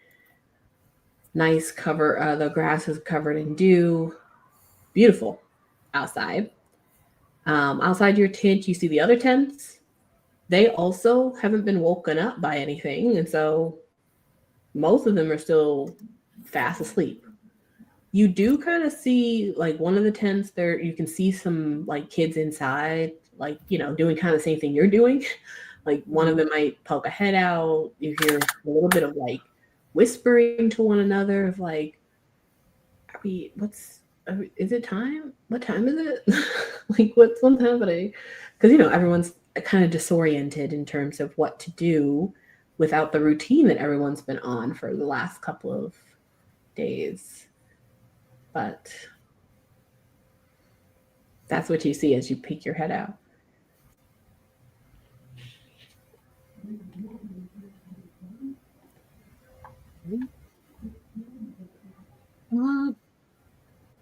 Nice cover. The grass is covered in dew. Beautiful outside. Outside your tent, you see the other tents. They also haven't been woken up by anything, and so most of them are still fast asleep. You do kind of see, like, one of the tents there, you can see some like kids inside, like, doing kind of the same thing you're doing. Like one of them might poke a head out. You hear a little bit of like whispering to one another of like, is it time? What time is it? Like, what's happening? Because, everyone's kind of disoriented in terms of what to do without the routine that everyone's been on for the last couple of days. But that's what you see as you peek your head out.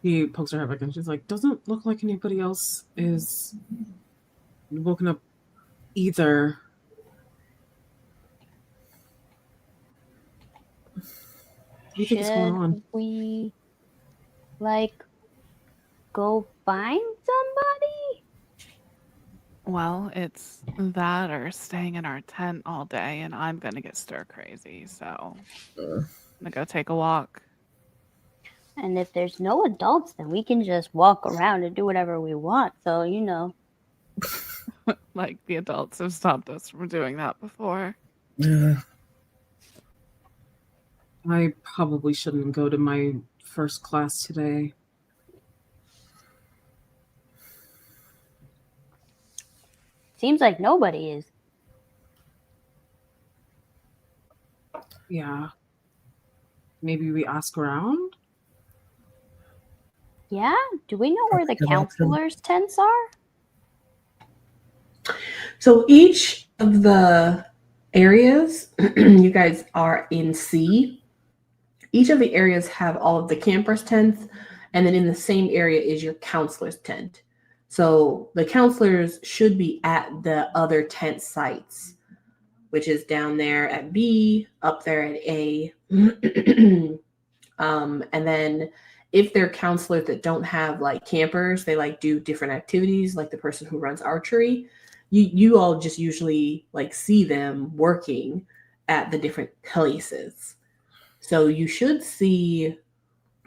He pokes her head back and she's like, doesn't look like anybody else is woken up either. What do you think is going on? Should we, like, go find somebody? Well, it's that or staying in our tent all day, and I'm gonna get stir crazy. So I'm gonna go take a walk. And if there's no adults, then we can just walk around and do whatever we want. So, Like the adults have stopped us from doing that before. Yeah. I probably shouldn't go to my first class today. Seems like nobody is. Yeah. Maybe we ask around? Yeah? Do we know where the counselors' tents are? So each of the areas, you guys are in C. Each of the areas have all of the campers' tents, and then in the same area is your counselor's tent. So the counselors should be at the other tent sites, which is down there at B, up there at A. And then if they're counselors that don't have like campers, they like do different activities, like the person who runs archery. You all just usually like see them working at the different places. So you should see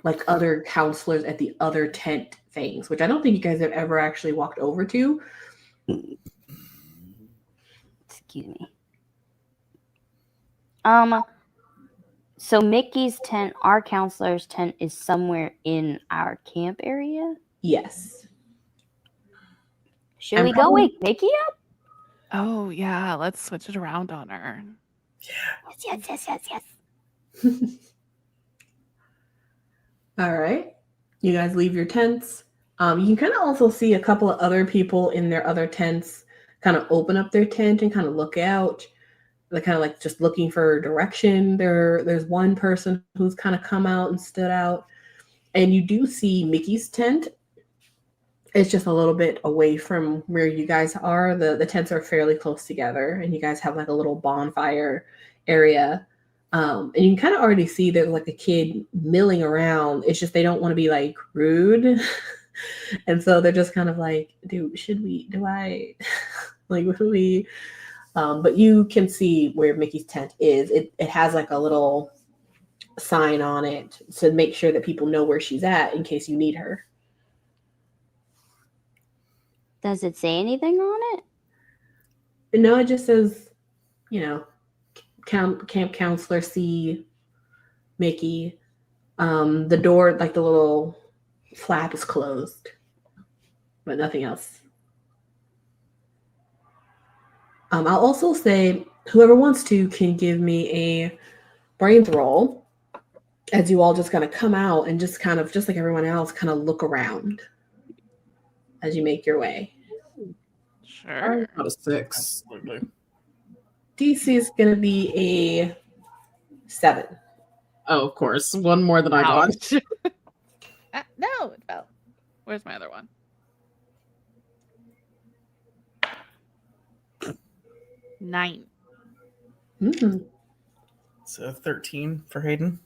like other counselors at the other tent things, which I don't think you guys have ever actually walked over to. Excuse me. So Mickey's tent, our counselor's tent, is somewhere in our camp area? Yes. Should we go wake Mickey up? Oh yeah, let's switch it around on her. Yes. All right. You guys leave your tents. You can kind of also see a couple of other people in their other tents kind of open up their tent and kind of look out. They're kind of like just looking for direction. There's one person who's kind of come out and stood out. And you do see Mickey's tent. It's just a little bit away from where you guys are. The tents are fairly close together, and you guys have like a little bonfire area. And you can kind of already see there's like a kid milling around. It's just they don't want to be like rude. And so they're just kind of like, but you can see where Mickey's tent is. It has like a little sign on it to make sure that people know where she's at in case you need her. Does it say anything on it? No, it just says, camp counselor C, Mickey. The door, like the little flap, is closed, but nothing else. I'll also say whoever wants to can give me a brains roll as you all just kind of come out and just kind of, just like everyone else, kind of look around as you make your way. Sure. Out of 6. Absolutely. DC is going to be a 7. Oh, of course. One more than I got. No, it fell. Where's my other one? 9. Mm-hmm. So 13 for Hayden.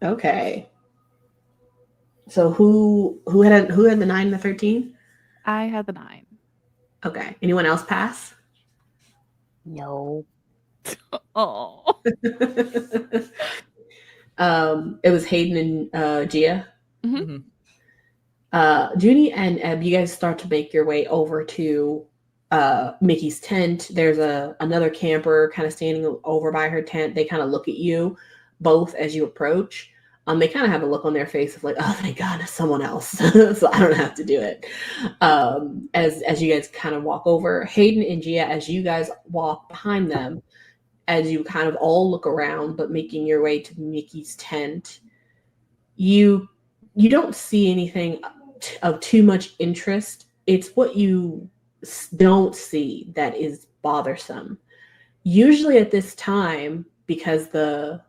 Okay. So who had the 9 and the 13? I had the 9. Okay. Anyone else pass? No. Oh. It was Hayden and Gia. Mm-hmm. Junie and Ebb, you guys start to make your way over to Mickey's tent. There's another camper kind of standing over by her tent. They kind of look at you both as you approach. They kind of have a look on their face of like, oh, thank God, it's someone else, so I don't have to do it. As you guys kind of walk over, Hayden and Gia, as you guys walk behind them, as you kind of all look around, but making your way to Mickey's tent, you don't see anything of too much interest. It's what you don't see that is bothersome. Usually at this time, because the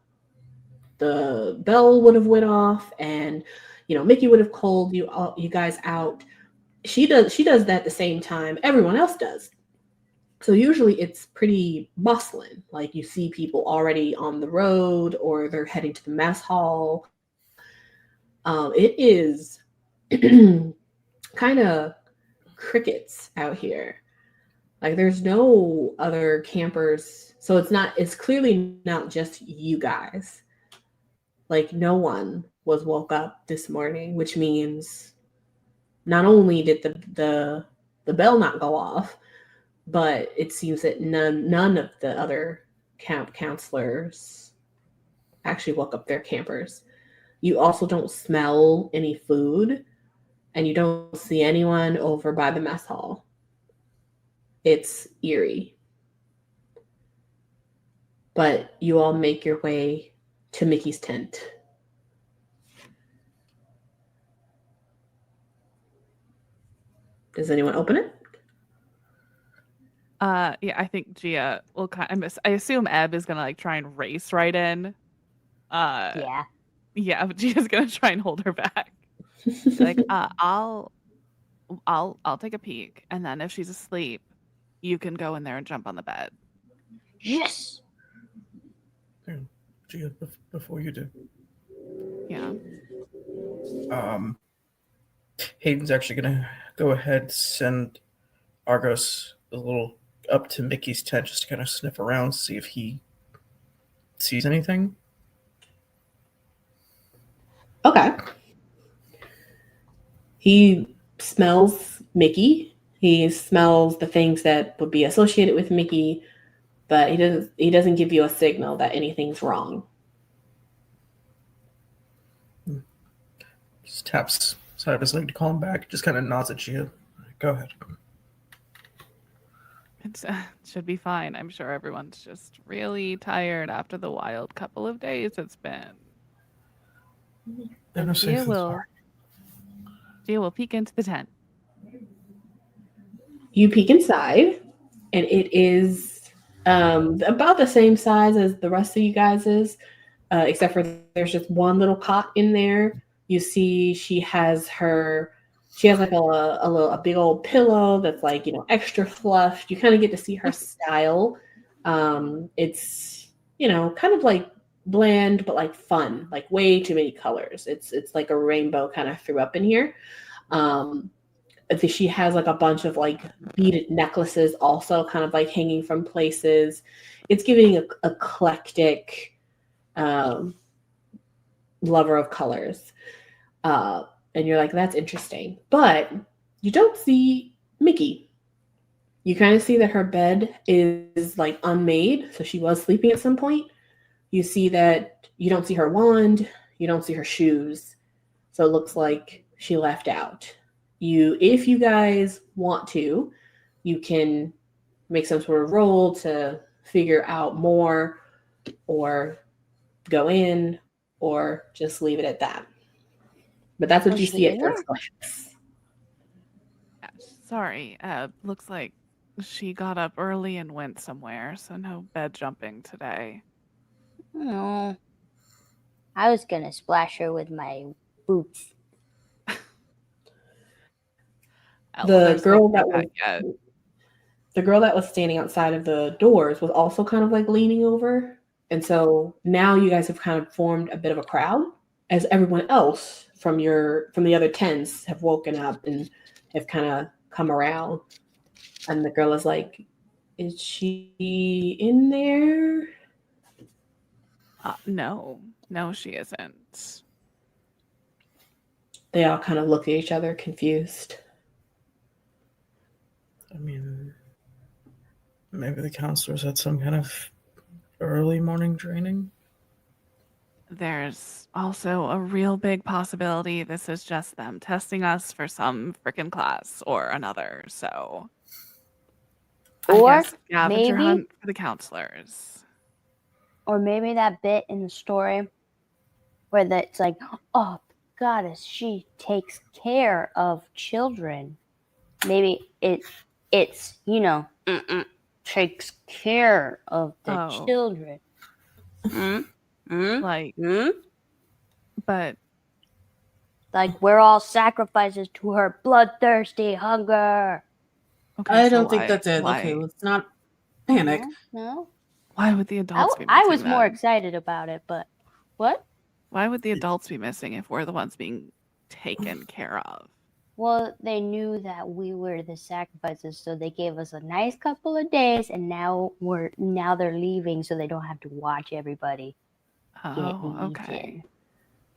bell would have went off and Mickey would have called you guys out. She does that at the same time everyone else does. So usually it's pretty bustling. Like you see people already on the road or they're heading to the mess hall. It is kind of crickets out here. Like there's no other campers. So it's clearly not just you guys. Like no one was woke up this morning, which means not only did the bell not go off, but it seems that none of the other camp counselors actually woke up their campers. You also don't smell any food, and you don't see anyone over by the mess hall. It's eerie. But you all make your way to Mickey's tent. Does anyone open it? Yeah, I think Gia will I assume Ebb is gonna like try and race right in. Yeah, but Gia's gonna try and hold her back. Like, I'll take a peek, and then if she's asleep, you can go in there and jump on the bed. Yes. Gia, before you do. Yeah. Hayden's actually gonna go ahead, send Argos a little up to Mickey's tent just to kind of sniff around, see if he sees anything. Okay. He smells Mickey. He smells the things that would be associated with Mickey, but he doesn't give you a signal that anything's wrong. Just taps side of his leg to call him back. Just kind of nods at Gia. Go ahead. It should be fine. I'm sure everyone's just really tired after the wild couple of days it's been. Gia will peek into the tent. You peek inside, and it is about the same size as the rest of you guys is, except for there's just one little cot in there. You see she has like a big old pillow that's like, extra fluffed. You kind of get to see her style. It's, kind of like bland, but like fun, like way too many colors. It's like a rainbow kind of threw up in here. She has like a bunch of like beaded necklaces also kind of like hanging from places. It's giving a eclectic lover of colors. And you're like, that's interesting. But you don't see Mickey. You kind of see that her bed is like unmade. So she was sleeping at some point. You see that you don't see her wand. You don't see her shoes. So it looks like she left out. If you guys want to, you can make some sort of roll to figure out more or go in or just leave it at that. But that's what you see at first glance. Sorry, looks like she got up early and went somewhere, so no bed jumping today. No. I was gonna splash her with my boots. The girl that was standing outside of the doors was also kind of like leaning over. And so now you guys have kind of formed a bit of a crowd as everyone else from the other tents have woken up and have kind of come around. And the girl is like, is she in there? No, she isn't. They all kind of look at each other confused. I mean, maybe the counselors had some kind of early morning training. There's also a real big possibility this is just them testing us for some freaking class or another. So, I Or guess scavenger maybe- hunt for the counselors. Or maybe that bit in the story where it's like, oh, goddess, she takes care of children. Maybe it's takes care of the Oh. children. Like, but Like we're all sacrifices to her bloodthirsty hunger. okay, I so don't think why- that's it. Why, Okay, let's not panic. No. why would the adults be missing? I was more then? excited about it, but what? Why would the adults be missing if we're the ones being taken care of? Well, they knew that we were the sacrifices, so they gave us a nice couple of days, and now they're leaving, so they don't have to watch everybody. Oh, okay. eaten.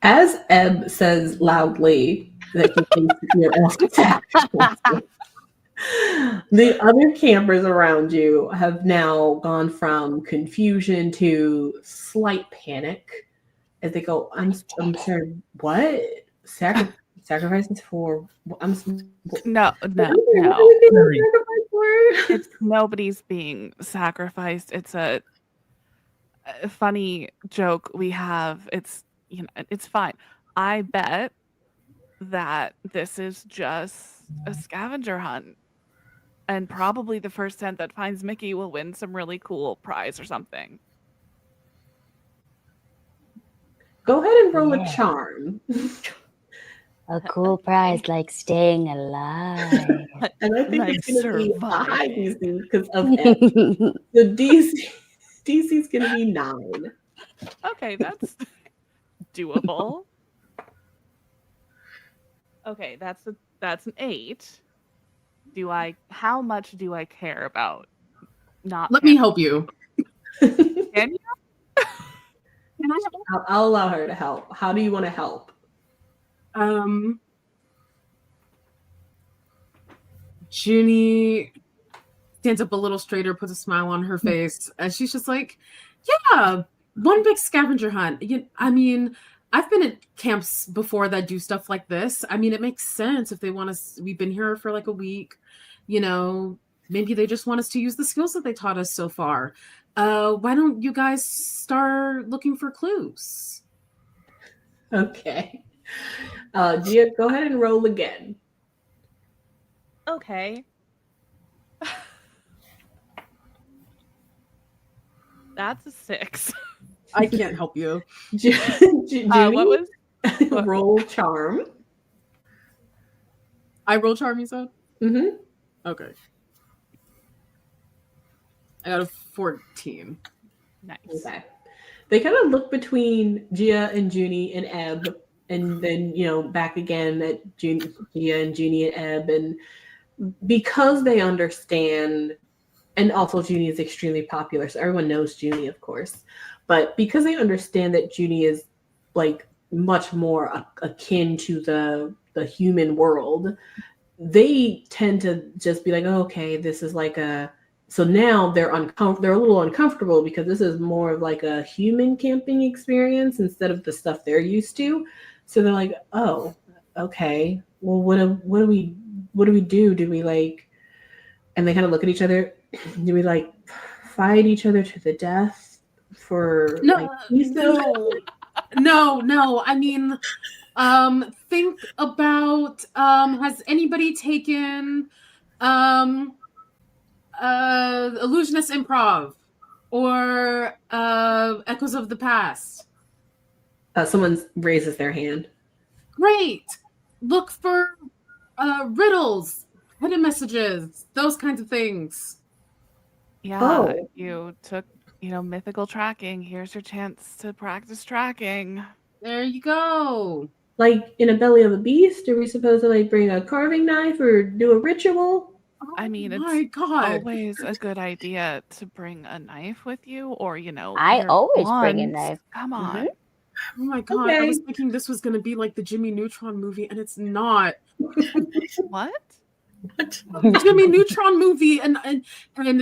As Ebb says loudly that he thinks you're all sacrificing, the other campers around you have now gone from confusion to slight panic as they go, I'm sorry, what? Sacrifices for? No. Hurry. It's nobody's being sacrificed. It's a funny joke we have. It's it's fine. I bet that this is just a scavenger hunt. And probably the first tent that finds Mickey will win some really cool prize or something. Go ahead and roll Yeah. a charm. A cool prize like staying alive. And I think Like it's going to be a high surviving. DC because of Ebb. The DC's going to be 9. Okay, that's doable. Okay, that's an 8. How much do I care about not Let me help you. Can you? Can I help? I'll allow her to help. How do you want to help? Juni stands up a little straighter, puts a smile on her face, and she's just like, yeah, one big scavenger hunt. I mean, I've been at camps before that do stuff like this. I mean, it makes sense if they want us. We've been here for like a week, maybe they just want us to use the skills that they taught us so far. Why don't you guys start looking for clues? Okay. Gia, go ahead and roll again. Okay. That's a 6. I can't help you. Junie, What was? what- roll charm. I roll charm, you said? Mm-hmm. Okay. I got a 14. Nice. Okay. They kind of look between Gia and Junie and Ebb, and then back again at Gia and Junie and Ebb, and because they understand, and also Junie is extremely popular, so everyone knows Junie, of course, but because they understand that Junie is like much more akin to the human world, they tend to just be like, oh, okay, this is like a. So now they're a little uncomfortable because this is more of like a human camping experience instead of the stuff they're used to. So they're like, oh, okay. Well, what do we do? Do we like? And they kind of look at each other. Do we like fight each other to the death for No. No. I mean, think about has anybody taken Illusionist Improv or Echoes of the Past? Someone raises their hand. Great. Look for riddles, hidden messages, those kinds of things. Yeah, Oh. you took, mythical tracking. Here's your chance to practice tracking. There you go. Like in a belly of a beast, are we supposed to like bring a carving knife or do a ritual? I mean, my it's God. always a good idea to bring a knife with you, or I your always bring a wands. knife. Come on. Oh my god, I Okay. was thinking this was gonna be like the Jimmy Neutron movie, and it's not. What? The Jimmy Neutron movie, and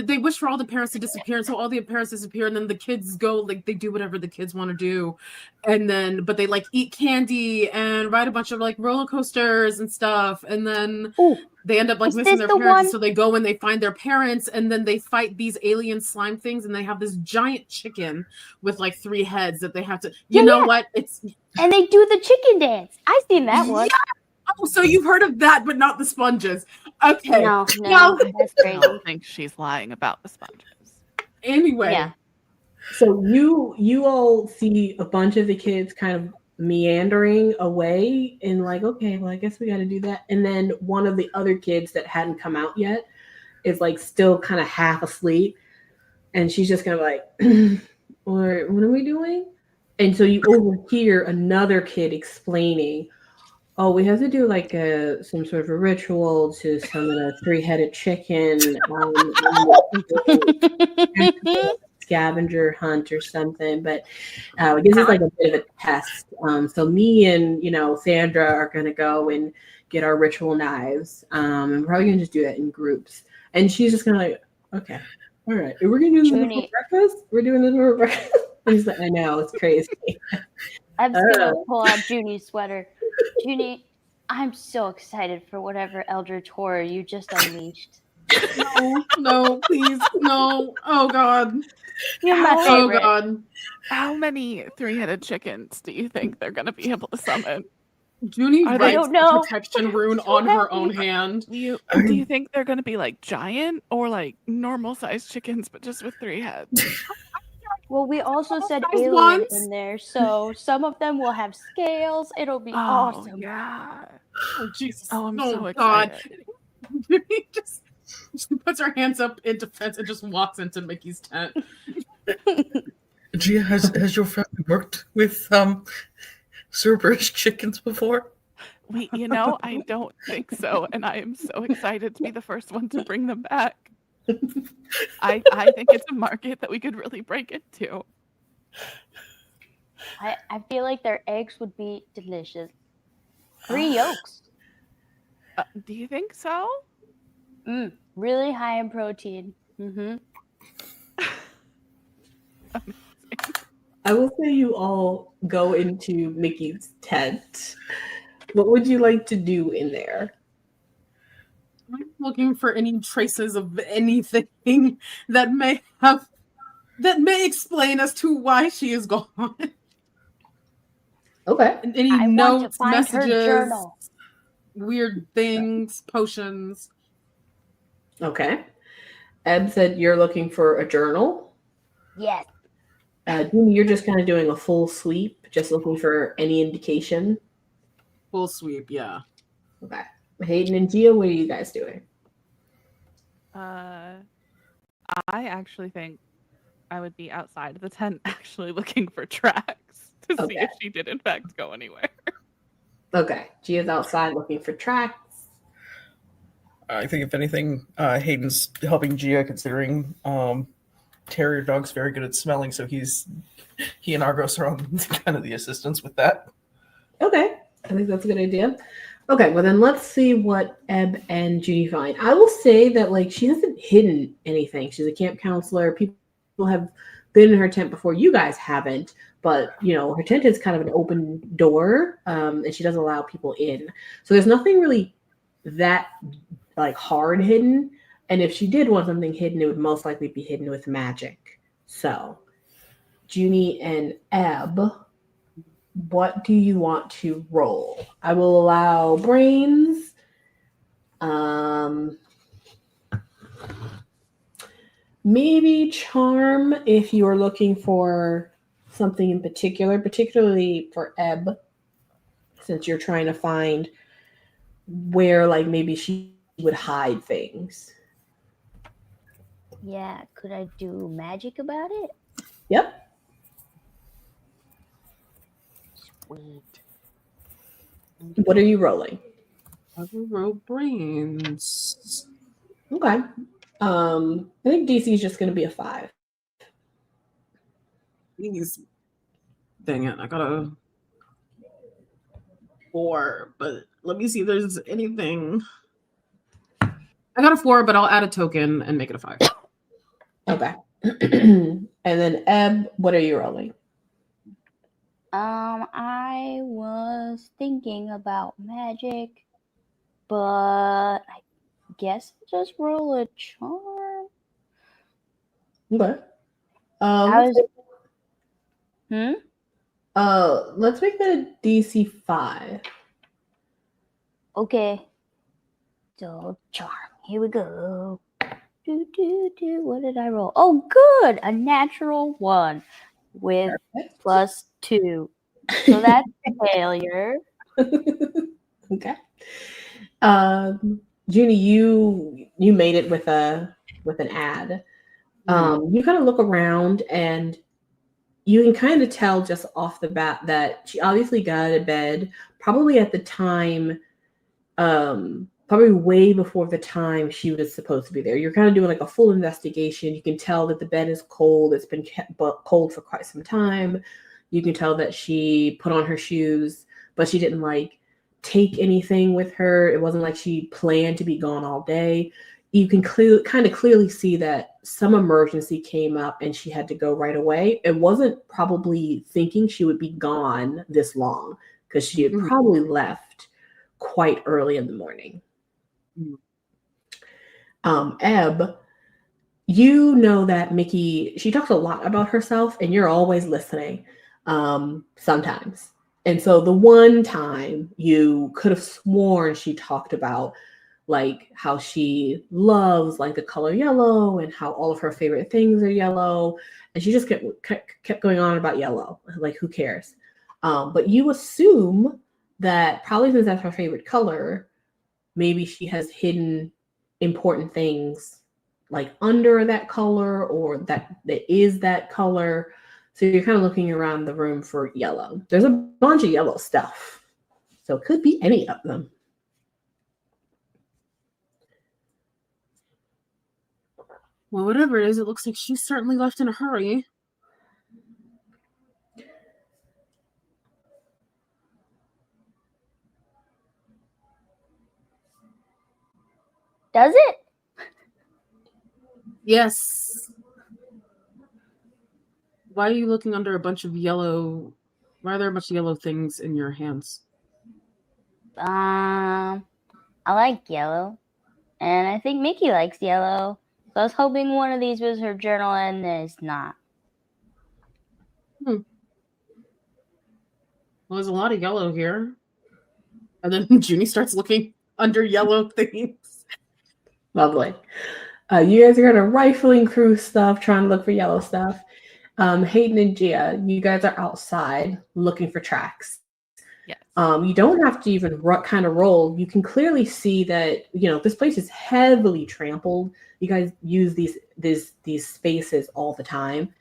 they wish for all the parents to disappear, and so all the parents disappear, and then the kids go, like, they do whatever the kids want to do, and then, but they, like, eat candy and ride a bunch of, like, roller coasters and stuff, and then Ooh, they end up, like, is missing this their the parents, one? so they go and they find their parents, and then they fight these alien slime things, and they have this giant chicken with, like, 3 heads that they have to, you know what, it's... And they do the chicken dance. I seen that one. Oh, so you've heard of that, but not the sponges. Okay. No, that's I crazy. don't think she's lying about the sponges. Anyway. Yeah. So you all see a bunch of the kids kind of meandering away and like, okay, well, I guess we got to do that. And then one of the other kids that hadn't come out yet is like still kind of half asleep. And she's just kind of like, what are we doing? And so you overhear another kid explaining, oh, we have to do like some sort of a ritual to summon a 3-headed chicken, scavenger hunt or something. But this is like a bit of a test. So me and Sandra are gonna go and get our ritual knives, and we're probably gonna just do that in groups. And she's just gonna like, okay, all right, we're gonna do this before breakfast. We're doing this before breakfast. He's like, I know, it's crazy. I'm just gonna pull out Juni's sweater. Juni, I'm so excited for whatever eldritch horror you just unleashed. No, please, no. Oh God. You're my favorite. Oh God. How many 3-headed chickens do you think they're going to be able to summon? Juni writes don't know. the protection rune on her own hand. Do you think they're going to be like giant or like normal sized chickens, but just with 3 heads? Well, we also said Those alien ones? in there, so some of them will have scales. It'll be awesome. Yeah. Oh Jesus. Oh, I'm oh, so God. excited. She puts her hands up in defense and just walks into Mickey's tent. Gia, has your family worked with Cerberus chickens before? I don't think so, and I am so excited to be the first one to bring them back. I think it's a market that we could really break into. I feel like their eggs would be delicious. 3 yolks. Do you think so? Really high in protein. Mm-hmm. I will say you all go into Mickey's tent. What would you like to do in there? I'm looking for any traces of anything that may explain as to why she is gone. Okay. Any I want to notes, find her messages, journal. weird things, potions. Okay. Ebb said you're looking for a journal. Yes. Juni, you're just kind of doing a full sweep, just looking for any indication. Full sweep, yeah. Okay. Hayden and Gia, what are you guys doing? I actually think I would be outside of the tent actually looking for tracks to see if she did in fact go anywhere. Okay. Gia's outside looking for tracks. I think if anything, Hayden's helping Gia, considering terrier dog's very good at smelling, so he and Argos are on kind of the assistants with that. Okay. I think that's a good idea. Okay, well then let's see what Ebb and Juni find. I will say that she hasn't hidden anything. She's a camp counselor. People have been in her tent before. You guys haven't, but her tent is kind of an open door, and she doesn't allow people in. So there's nothing really that hard hidden. And if she did want something hidden, it would most likely be hidden with magic. So, Juni and Ebb, what do you want to roll? I will allow brains. Maybe charm if you're looking for something in particular, particularly for Ebb, since you're trying to find where maybe she would hide things. Yeah, could I do magic about it? Yep. Sweet. What are you rolling? I will roll brains. Okay. I think DC is just going to be a 5. Please. Dang it, I got a 4, but let me see if there's anything. I got a 4, but I'll add a token and make it a 5. Okay. And then Ebb, what are you rolling? I was thinking about magic, but I guess I'll just roll a charm. Okay. I was. Let's make that a DC 5. Okay. So charm. Here we go. What did I roll? Oh, good. A natural 1 with Perfect. +2. So that's a failure. Okay. Junie, you made it with an ad. You kind of look around and you can kind of tell just off the bat that she obviously got out of bed probably at the time, probably way before the time she was supposed to be there. You're kind of doing like a full investigation. You can tell that the bed is cold. It's been kept cold for quite some time. You can tell that she put on her shoes, but she didn't like take anything with her. It wasn't like she planned to be gone all day. You can clearly see that some emergency came up and she had to go right away. It wasn't probably thinking she would be gone this long because she had probably left quite early in the morning. Ebb, you know that Mickey, she talks a lot about herself and you're always listening sometimes. And so the one time you could have sworn she talked about like how she loves like the color yellow and how all of her favorite things are yellow. And she just kept going on about yellow. Like, who cares? But you assume that probably since that's her favorite color, maybe she has hidden important things like under that color or that is that color. So you're kind of looking around the room for yellow. There's a bunch of yellow stuff. So it could be any of them. Well, whatever it is, it looks like she certainly left in a hurry. Does it? Yes. Why are you looking under a bunch of yellow? Why are there a bunch of yellow things in your hands? I like yellow. And I think Mickey likes yellow. So I was hoping one of these was her journal and it's not. Well, there's a lot of yellow here. And then Junie starts looking under yellow things. Lovely. You guys are going to rifling through stuff, trying to look for yellow stuff. Hayden and Gia, you guys are outside looking for tracks. Yes. You don't have to even kind of roll. You can clearly see that, this place is heavily trampled. You guys use these spaces all the time.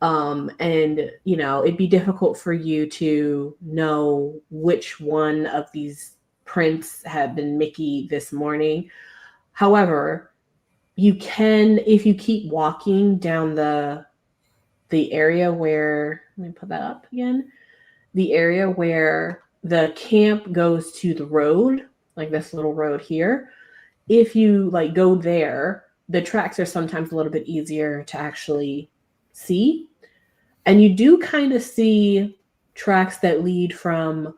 And it'd be difficult for you to know which one of these prints have been Mickey this morning. However, you can, if you keep walking down the area where, let me put that up again, the area where the camp goes to the road, like this little road here. If you go there, the tracks are sometimes a little bit easier to actually see. And you do kind of see tracks that lead from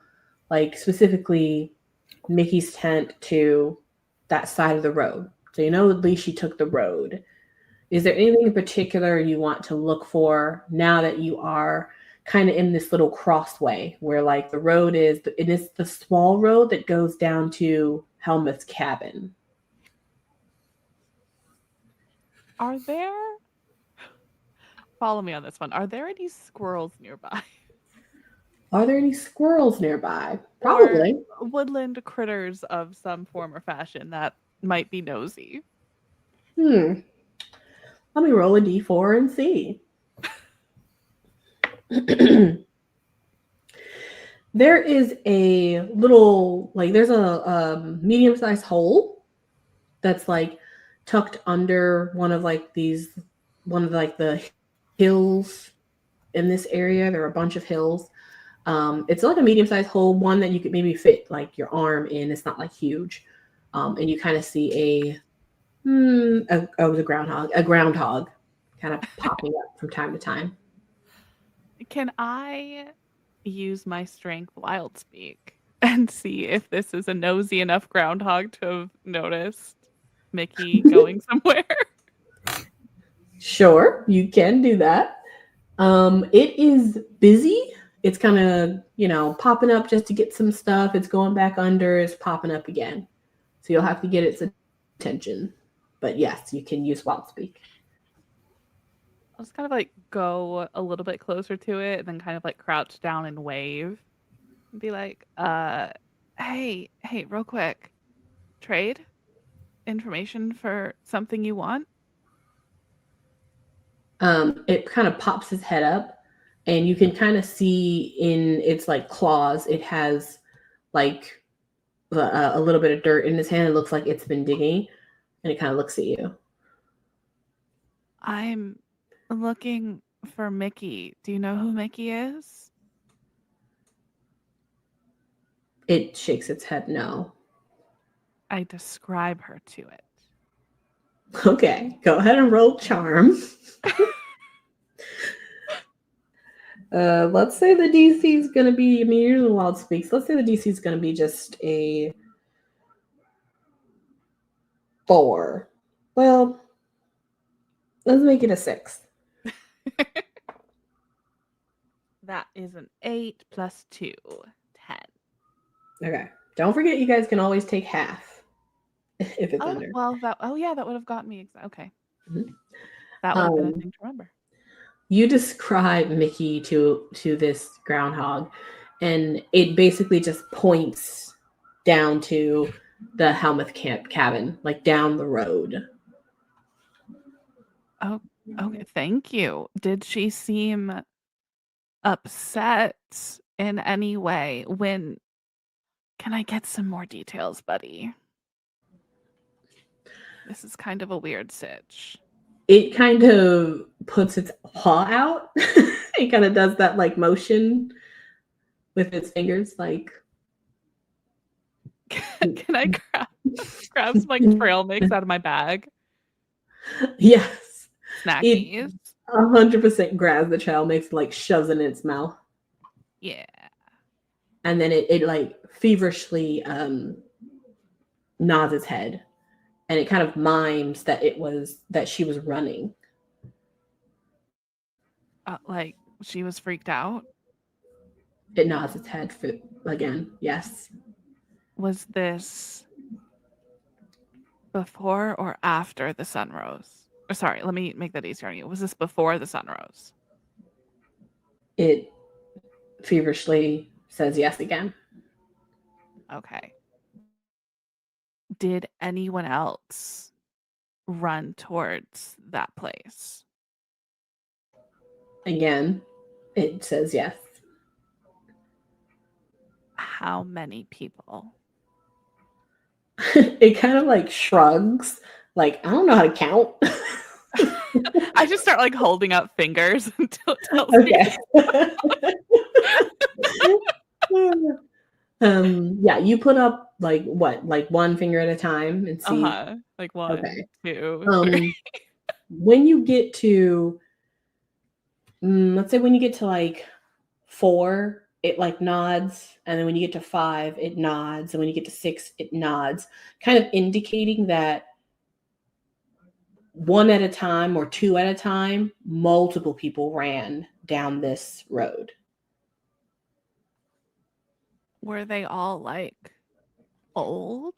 specifically Mickey's tent to that side of the road. So at least she took the road. Is there anything in particular you want to look for now that you are kind of in this little crossway where the road is, it is the small road that goes down to Helmut's cabin? Are there, follow me on this one, are there any squirrels nearby? Are there any squirrels nearby? Probably. Or woodland critters of some form or fashion that might be nosy? Let me roll a d4 and see. There is a little, there's a medium-sized hole that's tucked under one of the hills in this area. There are a bunch of hills. It's like a medium-sized hole, one that you could maybe fit like your arm in. It's not like huge. And you kind of see it was a groundhog kind of popping up from time to time. Can I use my strength wild speak and see if this is a nosy enough groundhog to have noticed Mickey going somewhere? Sure, you can do that. It is busy. It's kind of, popping up just to get some stuff. It's going back under, it's popping up again. So you'll have to get its attention. But yes, you can use wild speak. I'll just kind of like go a little bit closer to it and then kind of like crouch down and wave and be like, hey, real quick, trade information for something you want? It kind of pops its head up, and you can kind of see in its like claws, it has like a little bit of dirt in its hand. It looks like it's been digging, and it kind of looks at you. I'm looking for Mickey. Do you know who Mickey is? It shakes its head no. I describe her to it. Okay, go ahead and roll charm. Let's say the DC is going to be, you're using wild speaks. Let's say the DC is going to be just a 4. Well, let's make it a 6. That is an 8 plus 2, 10. Okay. Don't forget, you guys can always take half if it's under. Well, that would have got me. Okay. Mhm. That would have been a thing to remember. You describe Mickey to this groundhog, and it basically just points down to the Helmuth cabin, like down the road. Oh, okay. Thank you. Did she seem upset in any way? Can I get some more details, buddy? This is kind of a weird sitch. It kind of puts its paw out. It kind of does that like motion with its fingers, like. Can I grab some like trail mix out of my bag? Yes. Snackies. 100% grabs the trail mix, like shoves it in its mouth. Yeah. And then it like feverishly nods its head. And it kind of mimes that she was running. Like she was freaked out? It nods its head again. Yes. Was this before or after the sun rose? Or sorry, let me make that easier on you. Was this before the sun rose? It feverishly says yes again. Okay. Did anyone else run towards that place? Again, it says yes. How many people? It kind of like shrugs, like, I don't know how to count. I just start like holding up fingers until it tells me. Okay. Yeah, you put up like what, like one finger at a time and see. Like 1, 2, 3. When you get to, let's say when you get to like 4, it like nods, and then when you get to 5, it nods, and when you get to 6, it nods, kind of indicating that 1 at a time or 2 at a time, multiple people ran down this road. Were they all like old?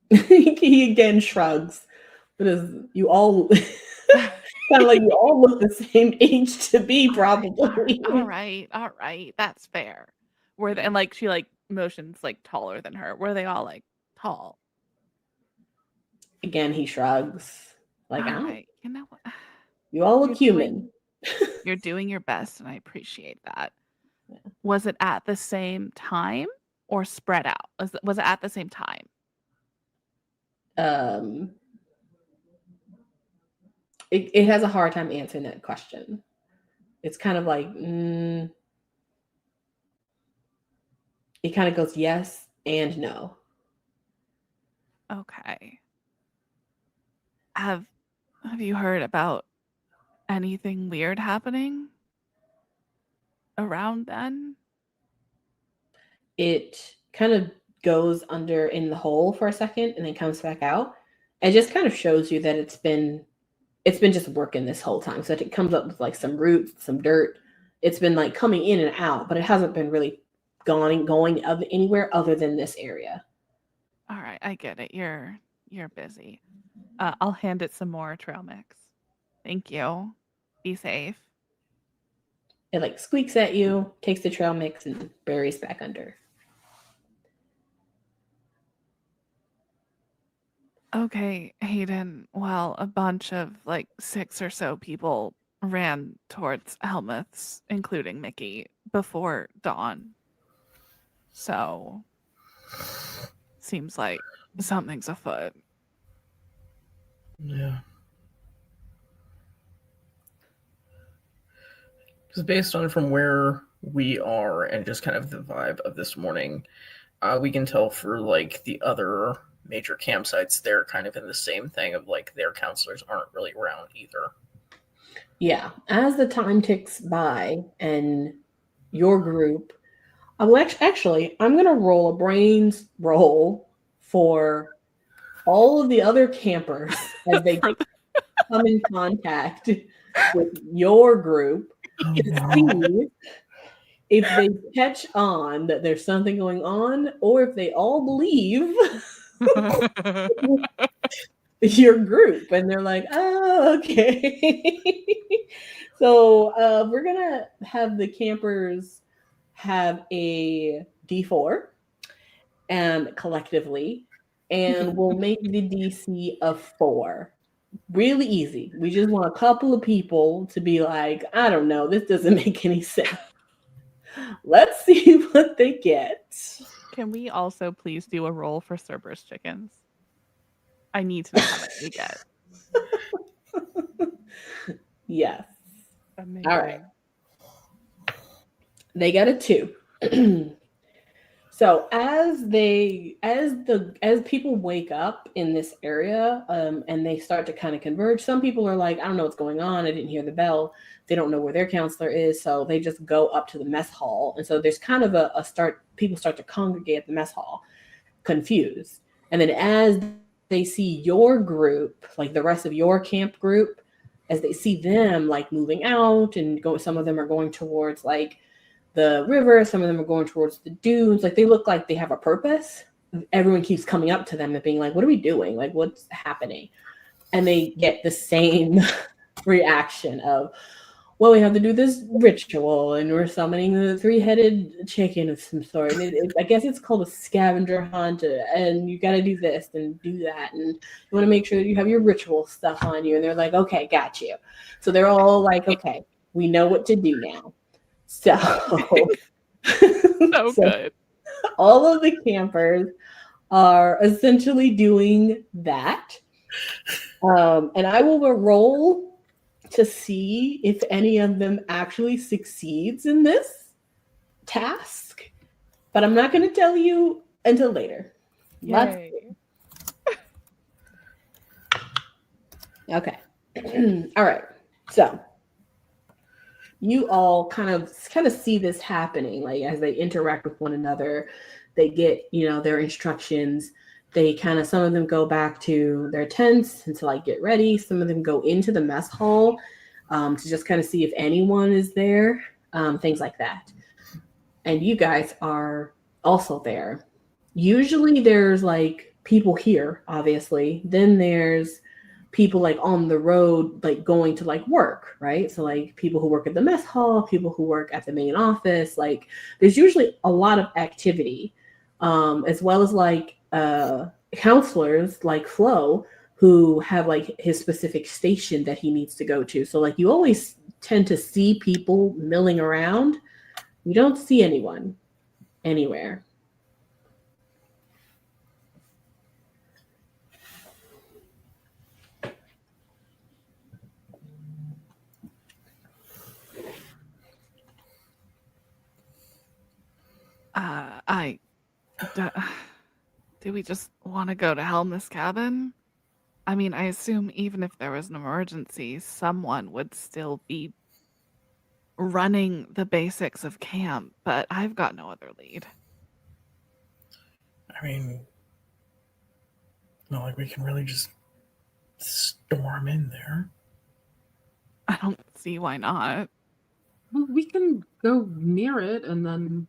He again shrugs, but as you all kind of like you all look the same age to be, probably. All right, that's fair. Were they, and like she like motions like taller than her. Were they all like tall? Again, he shrugs. Like, all right, you know what? You all look human. You're doing your best, and I appreciate that. Yeah. Was it at the same time or spread out? Was it at the same time? It has a hard time answering that question. It's kind of like, it kind of goes yes and no. Okay. Have you heard about anything weird happening around then? It kind of goes under in the hole for a second and then comes back out. It just kind of shows you that it's been just working this whole time. So it comes up with like some roots, some dirt. It's been like coming in and out, but it hasn't been really going anywhere other than this area. All right, I get it. You're busy. I'll hand it some more trail mix. Thank you. Be safe. It like squeaks at you, takes the trail mix and buries back under. Okay, Hayden. Well, a bunch of like 6 or so people ran towards Helmuth's, including Mickey, before dawn. So, seems like something's afoot. Yeah. Because based on from where we are and just kind of the vibe of this morning, we can tell for like the other major campsites, they're kind of in the same thing of like their counselors aren't really around either. Yeah. As the time ticks by and your group, actually, I'm going to roll a brains roll for all of the other campers as they come in contact with your group to see if they catch on that there's something going on or if they all believe your group and they're like, oh, okay. So we're going to have the campers have a D4 collectively, and we'll make the DC a 4. Really easy. We just want a couple of people to be like, I don't know, this doesn't make any sense. Let's see what they get. Can we also please do a roll for Cerberus chickens? I need to know how much we get. Yes. Amazing. All right. They got a 2. So as people wake up in this area, and they start to kind of converge, some people are like, I don't know what's going on. I didn't hear the bell. They don't know where their counselor is. So they just go up to the mess hall. And so there's kind of people start to congregate at the mess hall, confused. And then as they see your group, like the rest of your camp group, as they see them like moving out and some of them are going towards like the river, some of them are going towards the dunes. Like they look like they have a purpose. Everyone keeps coming up to them and being like, what are we doing? Like, what's happening? And they get the same reaction of, well, we have to do this ritual and we're summoning the 3-headed chicken of some sort. And I guess it's called a scavenger hunt, and you got to do this and do that. And you want to make sure that you have your ritual stuff on you. And they're like, okay, got you. So they're all like, okay, we know what to do now. So, so good. All of the campers are essentially doing that. And I will roll to see if any of them actually succeeds in this task. But I'm not going to tell you until later. Yay. Okay. All right. So you all kind of see this happening, like as they interact with one another, they get, their instructions. They some of them go back to their tents and to like get ready. Some of them go into the mess hall to just kind of see if anyone is there, things like that. And you guys are also there. Usually there's like people here, obviously. Then there's people like on the road, like going to like work, right? So like people who work at the mess hall, people who work at the main office, like there's usually a lot of activity, as well as like counselors like Flo who have like his specific station that he needs to go to. So like you always tend to see people milling around. You don't see anyone anywhere. Do we just want to go to Helma's cabin? I mean, I assume even if there was an emergency, someone would still be running the basics of camp, but I've got no other lead. I mean, not like we can really just storm in there. I don't see why not. Well, we can go near it and then,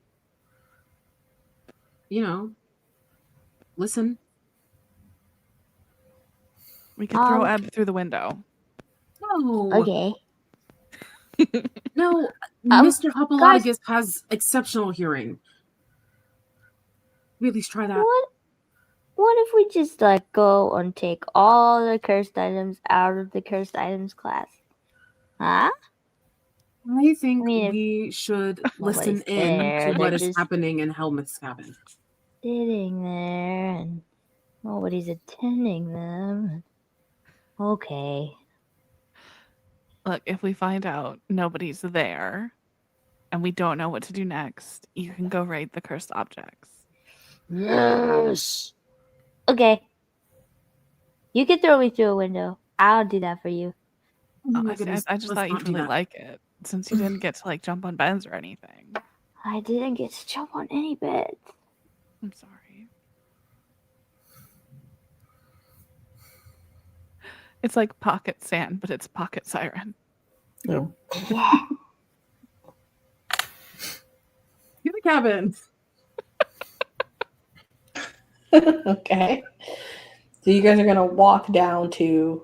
listen. We could throw Ebb through the window. No. Okay. No, Mr. Hopalogist has exceptional hearing. We at least try that. What if we just go and take all the cursed items out of the cursed items class? Huh? I think we should listen in to what is happening in Helmut's cabin. Sitting there and nobody's attending them. Okay. Look, if we find out nobody's there and we don't know what to do next, you can go raid the cursed objects. Yes. Okay. You can throw me through a window. I'll do that for you. Oh, I just thought you'd really like it, since you didn't get to jump on beds or anything. I didn't get to jump on any beds. I'm sorry. It's like pocket sand, but it's pocket siren. No. Yeah. In the cabin. Okay. So you guys are gonna walk down to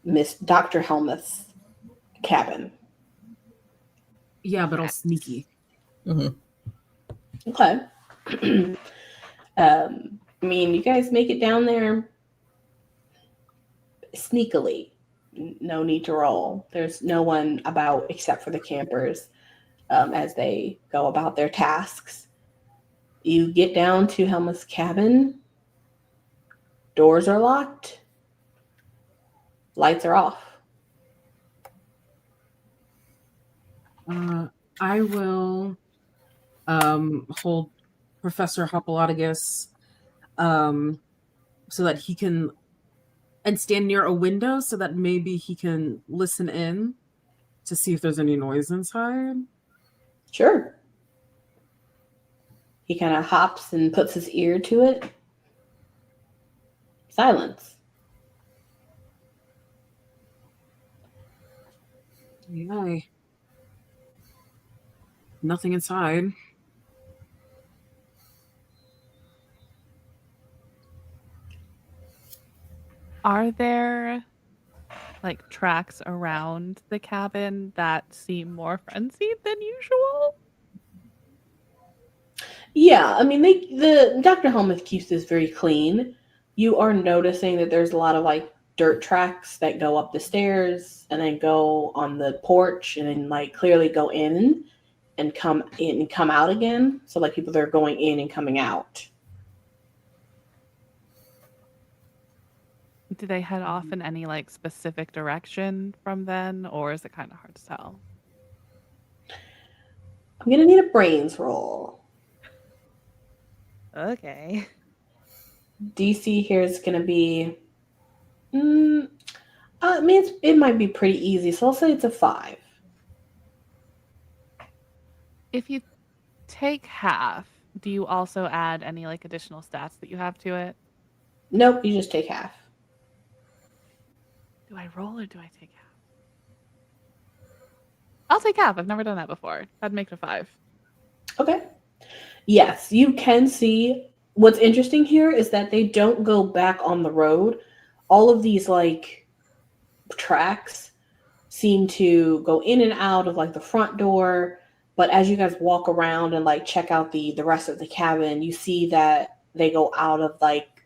Miss Dr. Helmuth's cabin. Yeah, but all sneaky. Mm-hmm. Okay. I mean, you guys make it down there sneakily. No need to roll. There's no one about except for the campers as they go about their tasks. You get down to Helma's cabin. Doors are locked. Lights are off. I will hold Professor Hopalogist so that he can, and stand near a window so that maybe he can listen in to see if there's any noise inside. Sure. He kind of hops and puts his ear to it. Silence. Yay. Nothing inside. Are there tracks around the cabin that seem more frenzied than usual? Yeah, I mean, the Dr. Helmuth keeps this very clean. You are noticing that there's a lot of dirt tracks that go up the stairs and then go on the porch and then clearly go in and come in and come out again. So people that are going in and coming out. Do they head off in any specific direction from then, or is it kind of hard to tell? I'm gonna need a brains roll. Okay. DC here is gonna be. I mean, it might be pretty easy, so I'll say it's a 5. If you take half, do you also add any additional stats that you have to it? Nope, you just take half. Do I roll or do I take half? I'll take half. I've never done that before. That'd make it a 5. Okay. Yes, you can see. What's interesting here is that they don't go back on the road. All of these tracks seem to go in and out of the front door. But as you guys walk around and check out the rest of the cabin, you see that they go out of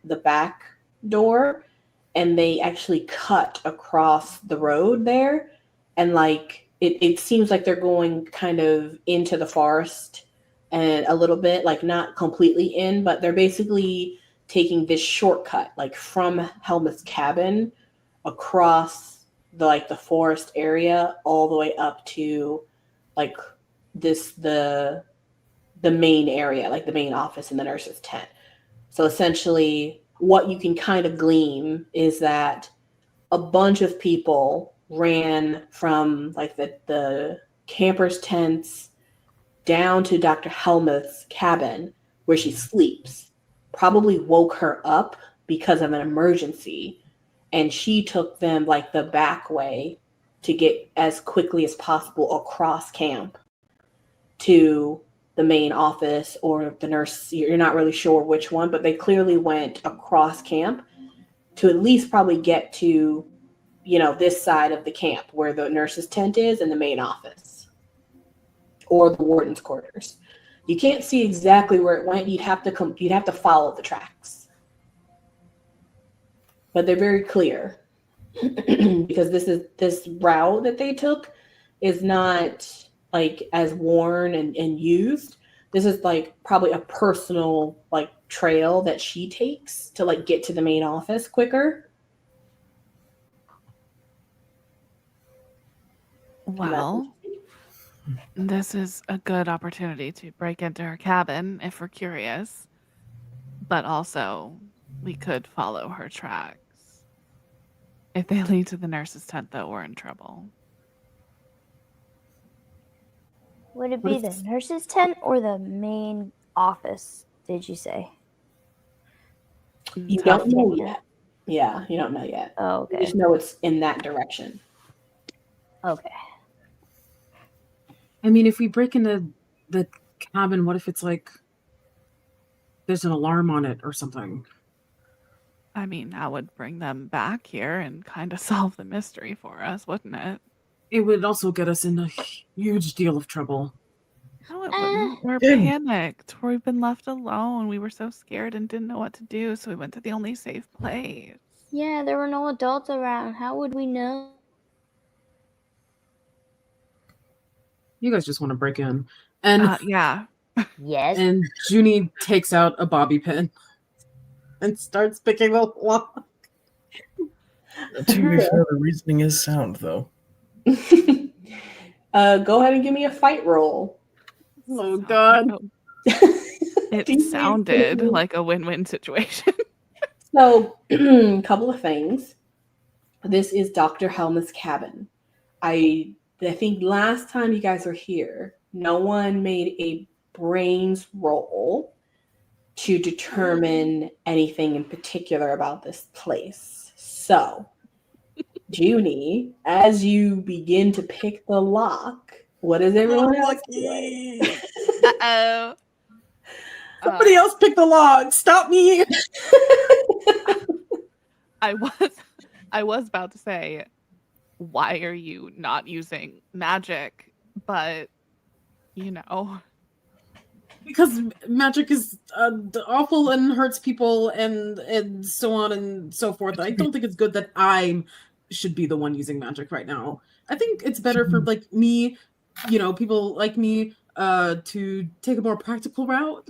the back door and they actually cut across the road there. And it seems like they're going kind of into the forest and a little bit, not completely in, but they're basically taking this shortcut, from Helmut's cabin across the forest area all the way up to the main area, the main office and the nurse's tent. So essentially, what you can kind of glean is that a bunch of people ran from like the campers' tents down to Dr. Helmuth's cabin where she sleeps, probably woke her up because of an emergency, and she took them like the back way to get as quickly as possible across camp to the main office or the nurse. You're not really sure which one, but they clearly went across camp to at least probably get to, you know, this side of the camp where the nurse's tent is and the main office or the warden's quarters. You can't see exactly where it went. You'd have to follow the tracks, but they're very clear because this route that they took is not like as worn and used. This is like probably a personal like trail that she takes to like get to the main office quicker. Well, this is a good opportunity to break into her cabin if we're curious, but also we could follow her tracks. If they lead to the nurse's tent, though, we're in trouble. Would it be the nurse's tent or the main office, did you say? You don't know yet. Yeah, you don't know yet. Oh, okay. You just know it's in that direction. Okay. I mean, if we break into the cabin, what if it's like there's an alarm on it or something? I mean, that would bring them back here and kind of solve the mystery for us, wouldn't it? It would also get us in a huge deal of trouble. No, it wouldn't. We're Good. panicked. We've been left alone. We were so scared and didn't know what to do, so we went to the only safe place. Yeah, there were no adults around. How would we know? You guys just want to break in. And Yeah. Yes. and Juni takes out a bobby pin and starts picking the lock. To be fair, the reasoning is sound, though. Go ahead and give me a fight roll. Oh God. It sounded like a win-win situation. So, a couple of things. This is Dr. Helmuth's cabin. I think last time you guys were here, no one made a brains roll to determine anything in particular about this place. So, Juni, as you begin to pick the lock, what is everyone else doing? Uh-oh. Somebody else pick the lock. Stop me. I was about to say, why are you not using magic? But, you know. Because magic is awful and hurts people and so on and so forth. I don't think it's good that I should be the one using magic right now. I think it's better for like me, you know, people like me to take a more practical route.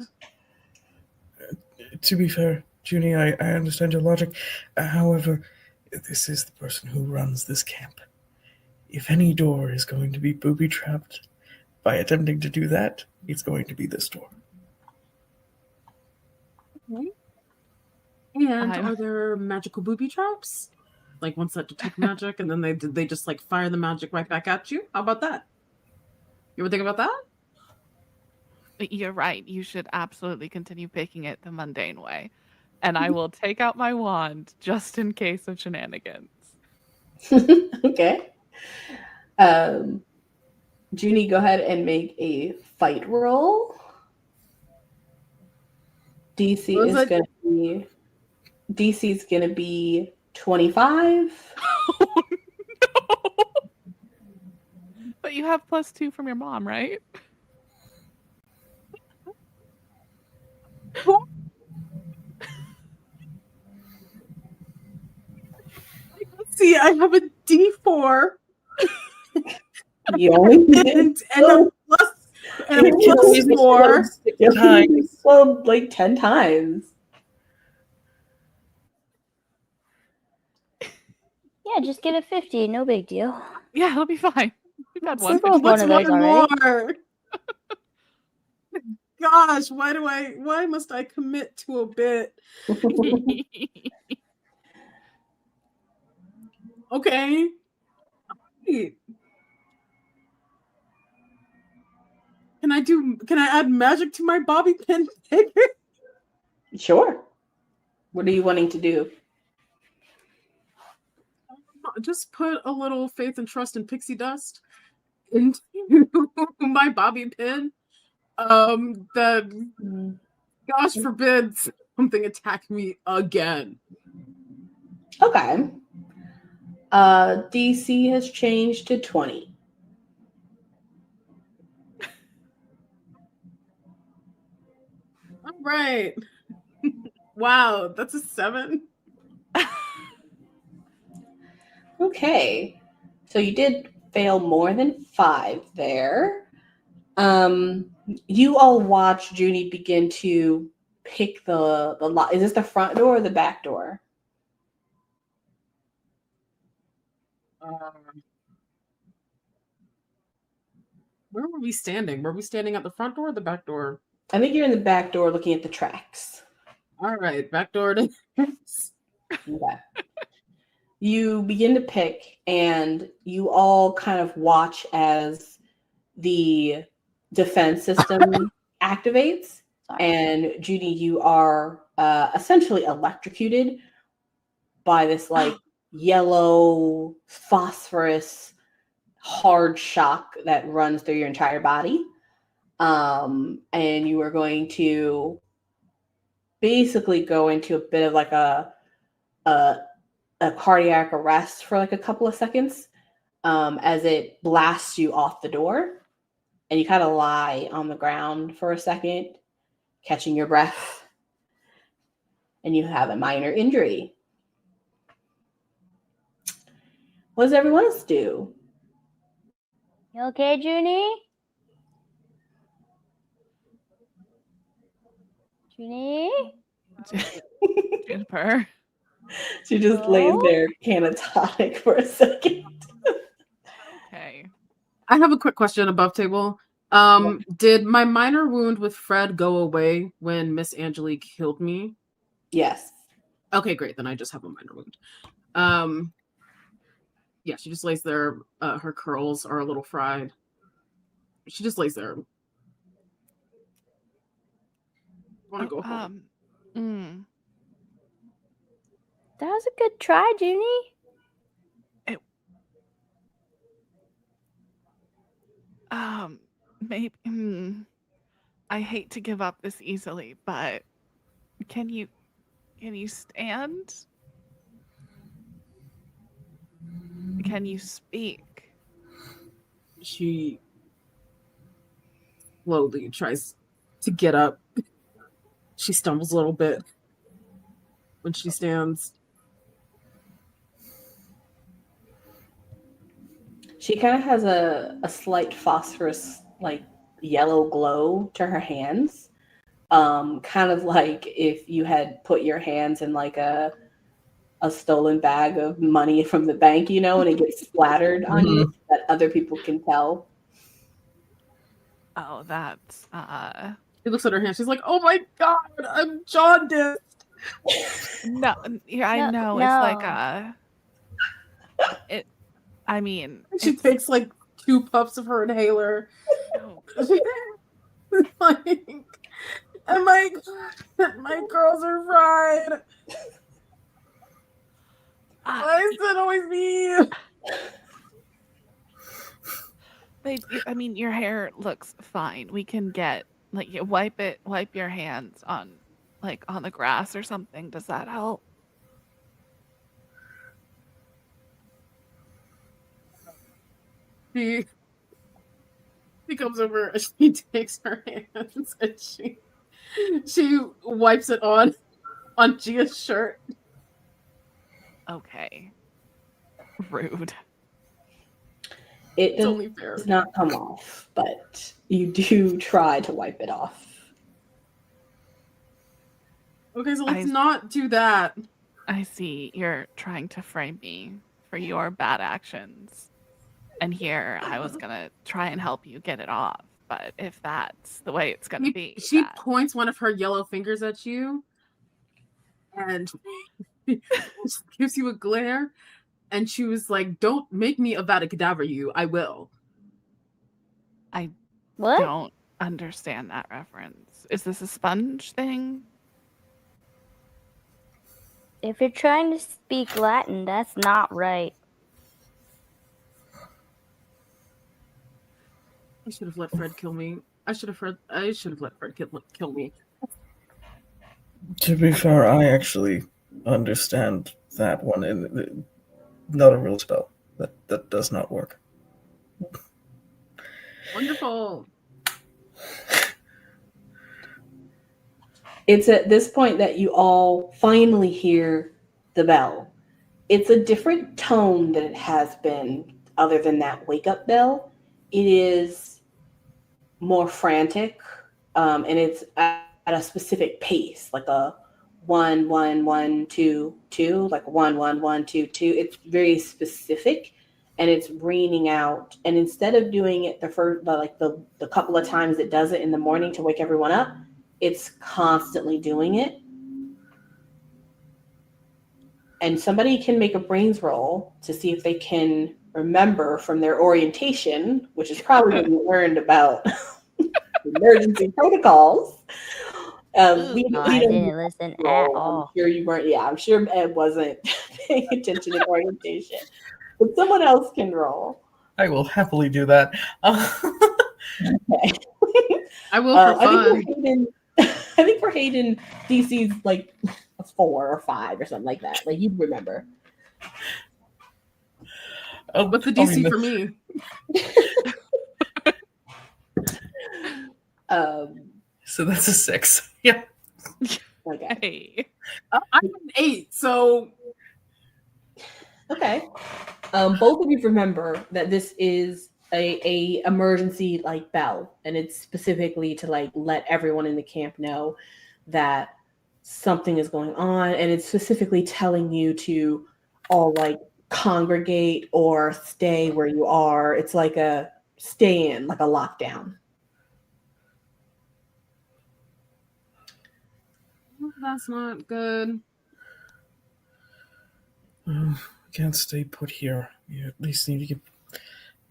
To be fair, Juni, I understand your logic. However, this is the person who runs this camp. If any door is going to be booby-trapped by attempting to do that, it's going to be this door. Okay. And I'm- are there magical booby traps? Like ones that detect magic and then they just like fire the magic right back at you? How about that? You ever think about that? You're right. You should absolutely continue picking it the mundane way. And I will take out my wand just in case of shenanigans. Okay. Juni, go ahead and make a fight roll. DC What is was it? gonna be 25. Oh, no. But you have +2 from your mom, right? See, I have a D4 You only and a plus 4. Times. Well, like 10 times. Yeah, just get a 50. No big deal. Yeah, it'll be fine. We've had We've one. rolled one of those already. more? gosh, why must I commit to a bit? Okay. Wait. Can I add magic to my bobby pin figure? Sure. What are you wanting to do? Just put a little faith and trust in pixie dust into my bobby pin. That gosh forbid something attack me again. Okay. DC has changed to 20. All right. Wow, that's a 7. Okay. So you did fail more than 5 there. You all watch Juni begin to pick the lock. Is this the front door or the back door? Where were we standing? Were we standing at the front door or the back door? I think you're in the back door looking at the tracks. All right, back door to Okay. You begin to pick, and you all kind of watch as the defense system activates. And Judy, you are essentially electrocuted by this like yellow phosphorus hard shock that runs through your entire body. And you are going to basically go into a bit of like a cardiac arrest for like a couple of seconds as it blasts you off the door. And you kind of lie on the ground for a second, catching your breath. And you have a minor injury. What does everyone else do? You okay, Juni? Juni? Juniper. She just lays there catatonic for a second. Okay. I have a quick question above table. Did my minor wound with Fred go away when Miss Angelique killed me? Yes. Okay, great. Then I just have a minor wound. Yeah, she just lays there. Her curls are a little fried. She just lays there. Want to go home? That was a good try, Juni. Maybe. I hate to give up this easily, but can you stand? Can you speak? She slowly tries to get up. She stumbles a little bit when she stands. She kind of has a slight phosphorus, like yellow glow to her hands. Kind of like if you had put your hands in like a stolen bag of money from the bank, you know, and it gets splattered on you that other people can tell. Oh, that's She looks at her hand. She's like, "Oh my god, I'm jaundiced." no, yeah, I know. It's like it. I mean, she takes like 2 puffs of her inhaler. Oh. Like, and my girls are fried. Why is it always me? I mean, your hair looks fine. We can get like you wipe your hands on the grass or something. Does that help? She comes over and she takes her hands and she wipes it on Gia's shirt. Okay. Rude. It does not come off, but you do try to wipe it off. Okay, so let's not do that. I see you're trying to frame me for your bad actions. And here I was gonna try and help you get it off. but if that's the way it's gonna be, She that- points one of her yellow fingers at you and gives you a glare. And she was like, "Don't make me Avada Kedavra you. I will." I What? don't understand that reference. Is this a sponge thing? If you're trying to speak Latin, that's not right. I should have let Fred kill me. I should have let Fred kill me. To be fair, I actually understand that one, and not a real spell. That does not work. Wonderful. It's at this point that you all finally hear the bell. It's a different tone than it has been, other than that wake up bell. It is more frantic, and it's at a specific pace, like a 1 1 1 2 2, like 1 1 1 2 2. It's very specific, and it's raining out. And instead of doing it the couple of times it does it in the morning to wake everyone up, it's constantly doing it. And somebody can make a brains roll to see if they can remember from their orientation, which is probably when you learned about emergency protocols. We I don't didn't listen at roll. all. I'm sure you weren't. Yeah, I'm sure Ed wasn't paying attention in orientation. But someone else can roll. I will happily do that. Okay. I will for fun. I think for Hayden, DC's like a 4 or 5 or something like that. Like you'd remember. What's the DC for me? So that's a 6. Yeah. Okay. Hey. I'm an 8, so Okay. Both of you remember that this is a emergency like bell, and it's specifically to like let everyone in the camp know that something is going on, and it's specifically telling you to all like congregate or stay where you are. It's like a stay in, like a lockdown. that's not good. We can't stay put here. We at least need to get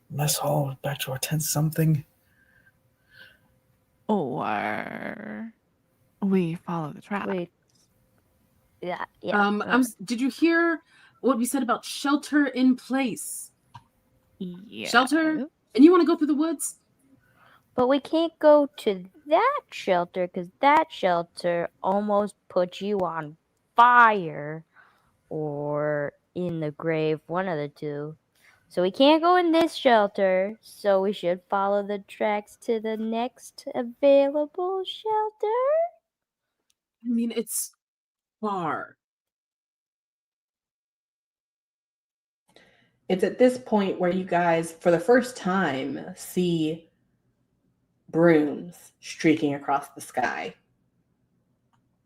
mess hall back to our tent. Something. Or we follow the track. Yeah. Did you hear what we said about shelter in place? Yeah. Shelter? And you want to go through the woods? But we can't go to that shelter because that shelter almost put you on fire or in the grave, one of the two. So we can't go in this shelter, so we should follow the tracks to the next available shelter. I mean, it's far. It's at this point where you guys, for the first time, see brooms streaking across the sky.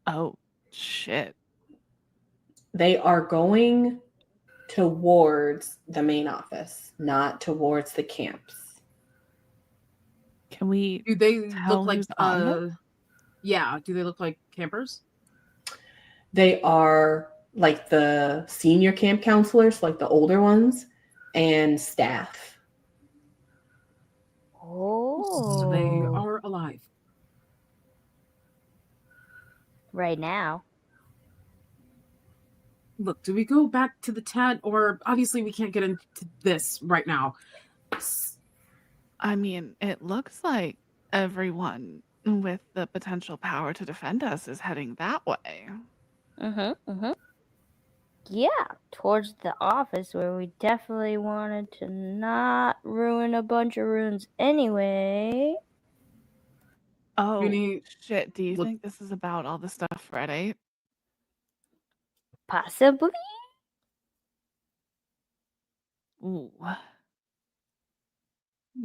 Oh, shit. They are going towards the main office, not towards the camps. Can we Do they tell look like who's on them? Yeah, do they look like campers? They are like the senior camp counselors, like the older ones, and staff. Oh. So they are alive. Right now. Look, do we go back to the tent, or obviously we can't get into this right now? I mean, it looks like everyone with the potential power to defend us is heading that way. Yeah, towards the office where we definitely wanted to not ruin a bunch of runes anyway. Oh, Juni, shit. Do you look- think this is about all the stuff Fred ate? Possibly. Ooh.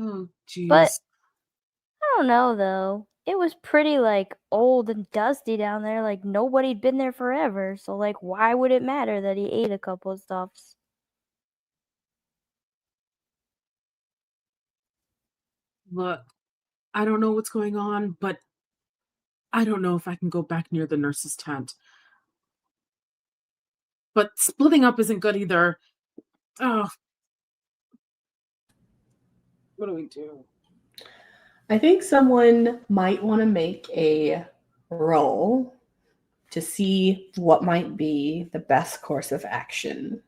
Oh, jeez. But I don't know though. It was pretty like old and dusty down there. Like nobody'd been there forever. So like, why would it matter that he ate a couple of stuffs? Look, I don't know what's going on, but I don't know if I can go back near the nurse's tent. But splitting up isn't good either. Oh. What do we do? I think someone might want to make a roll to see what might be the best course of action.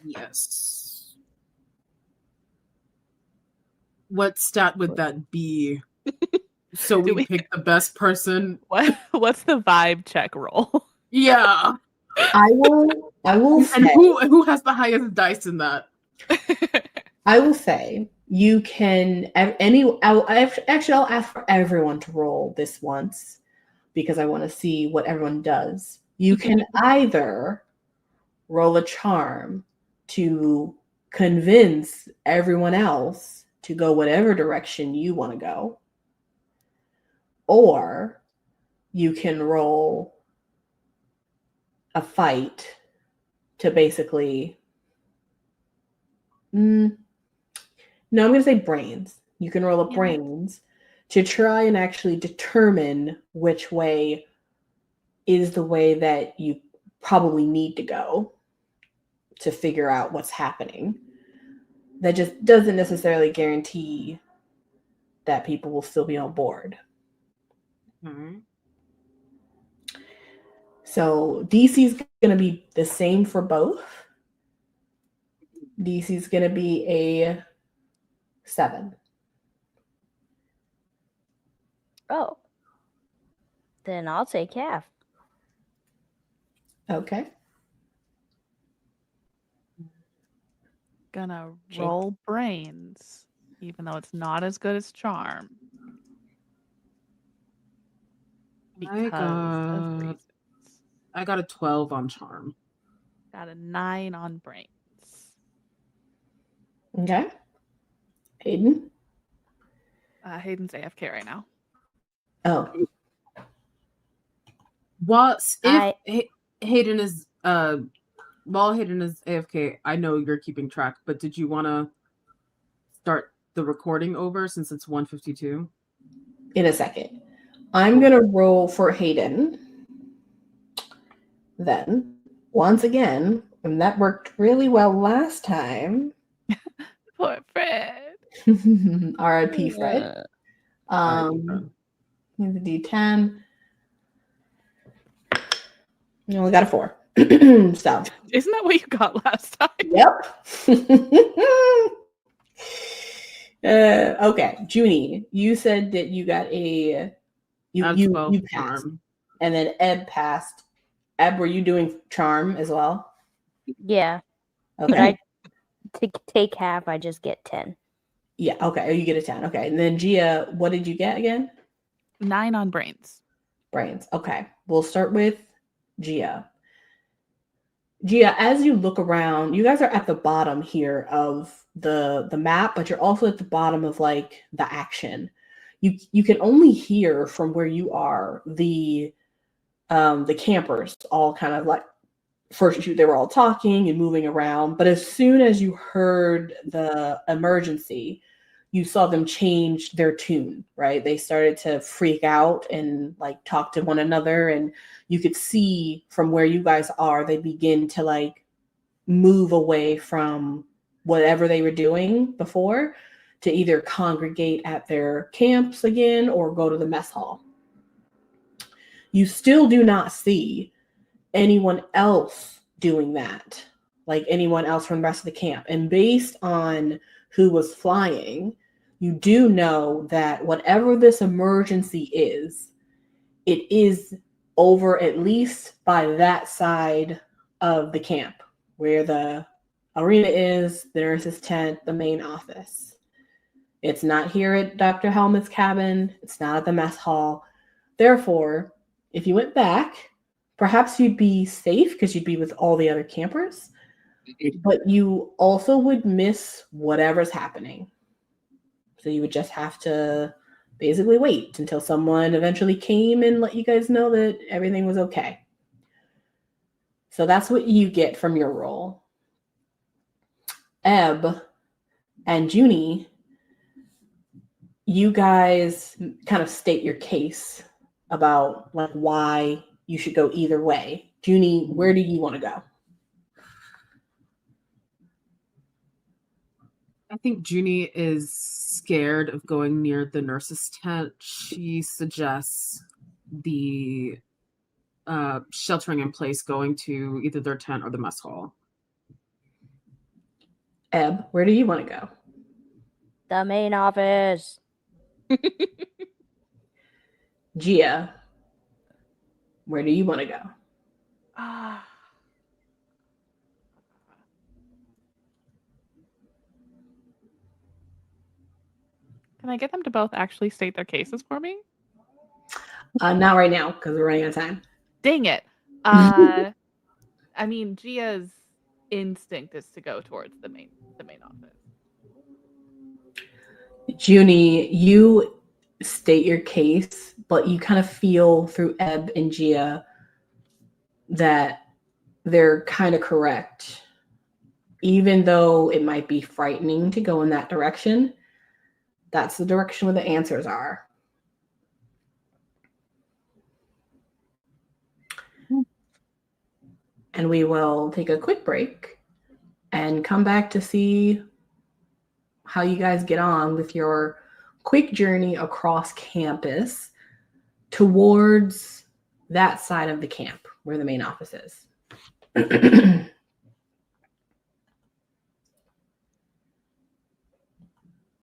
Yes. What stat would that be? So we pick the best person. What's the vibe check roll? Yeah. I will And say, who has the highest dice in that? I will say you can I'll ask for everyone to roll this once because I want to see what everyone does. You can either roll a charm to convince everyone else to go whatever direction you want to go, or you can roll a fight to basically no, I'm going to say brains. You can roll a brains to try and actually determine which way is the way that you probably need to go to figure out what's happening. That just doesn't necessarily guarantee that people will still be on board. Mm-hmm. So DC is going to be the same for both. DC is going to be a 7. Oh. Then I'll take half. Okay. Gonna roll brains, even though it's not as good as charm. Because of reasons. I got a 12 on charm. Got a 9 on brains. Okay. Hayden? Hayden's AFK right now. Oh. Well, if Hayden is while Hayden is AFK, I know you're keeping track, but did you want to start the recording over since it's 1:52? In a second. I'm going to roll for Hayden. Then, once again, and that worked really well last time. Poor Fred. R.I.P. Fred. The D10. You only got a 4. So. Isn't that what you got last time? Yep. Okay, Juni, you said that you got a you passed, charm. And then Ebb passed. Ebb, were you doing charm as well? Yeah. Okay. But I take half. I just get 10. Yeah. Okay. Oh, you get a 10. Okay. And then Gia, what did you get again? 9 on brains. Brains. Okay. We'll start with Gia. Gia, as you look around, you guys are at the bottom here of the map, but you're also at the bottom of like the action. You can only hear from where you are the campers all kind of like first they were all talking and moving around, but as soon as you heard the emergency, you saw them change their tune, right? They started to freak out and like talk to one another, and you could see from where you guys are, they begin to like move away from whatever they were doing before to either congregate at their camps again or go to the mess hall. You still do not see anyone else doing that, like anyone else from the rest of the camp. And based on who was flying, you do know that whatever this emergency is, it is over at least by that side of the camp where the arena is, the nurse's tent, the main office. It's not here at Dr. Helmet's cabin. It's not at the mess hall. Therefore, if you went back, perhaps you'd be safe because you'd be with all the other campers, but you also would miss whatever's happening. So you would just have to basically wait until someone eventually came and let you guys know that everything was okay. So that's what you get from your roll. Ebb and Juni, you guys kind of state your case about like why you should go either way. Juni, where do you want to go? I think Juni is scared of going near the nurse's tent. She suggests the sheltering in place, going to either their tent or the mess hall. Ebb, where do you want to go? The main office. Gia, where do you want to go? Ah. Can I get them to both actually state their cases for me? Not right now because we're running out of time. Dang it. I mean, Gia's instinct is to go towards the main office. Juni, you state your case, but you kind of feel through Ebb and Gia that they're kind of correct. Even though it might be frightening to go in that direction, that's the direction where the answers are. And we will take a quick break and come back to see how you guys get on with your quick journey across campus towards that side of the camp where the main office is.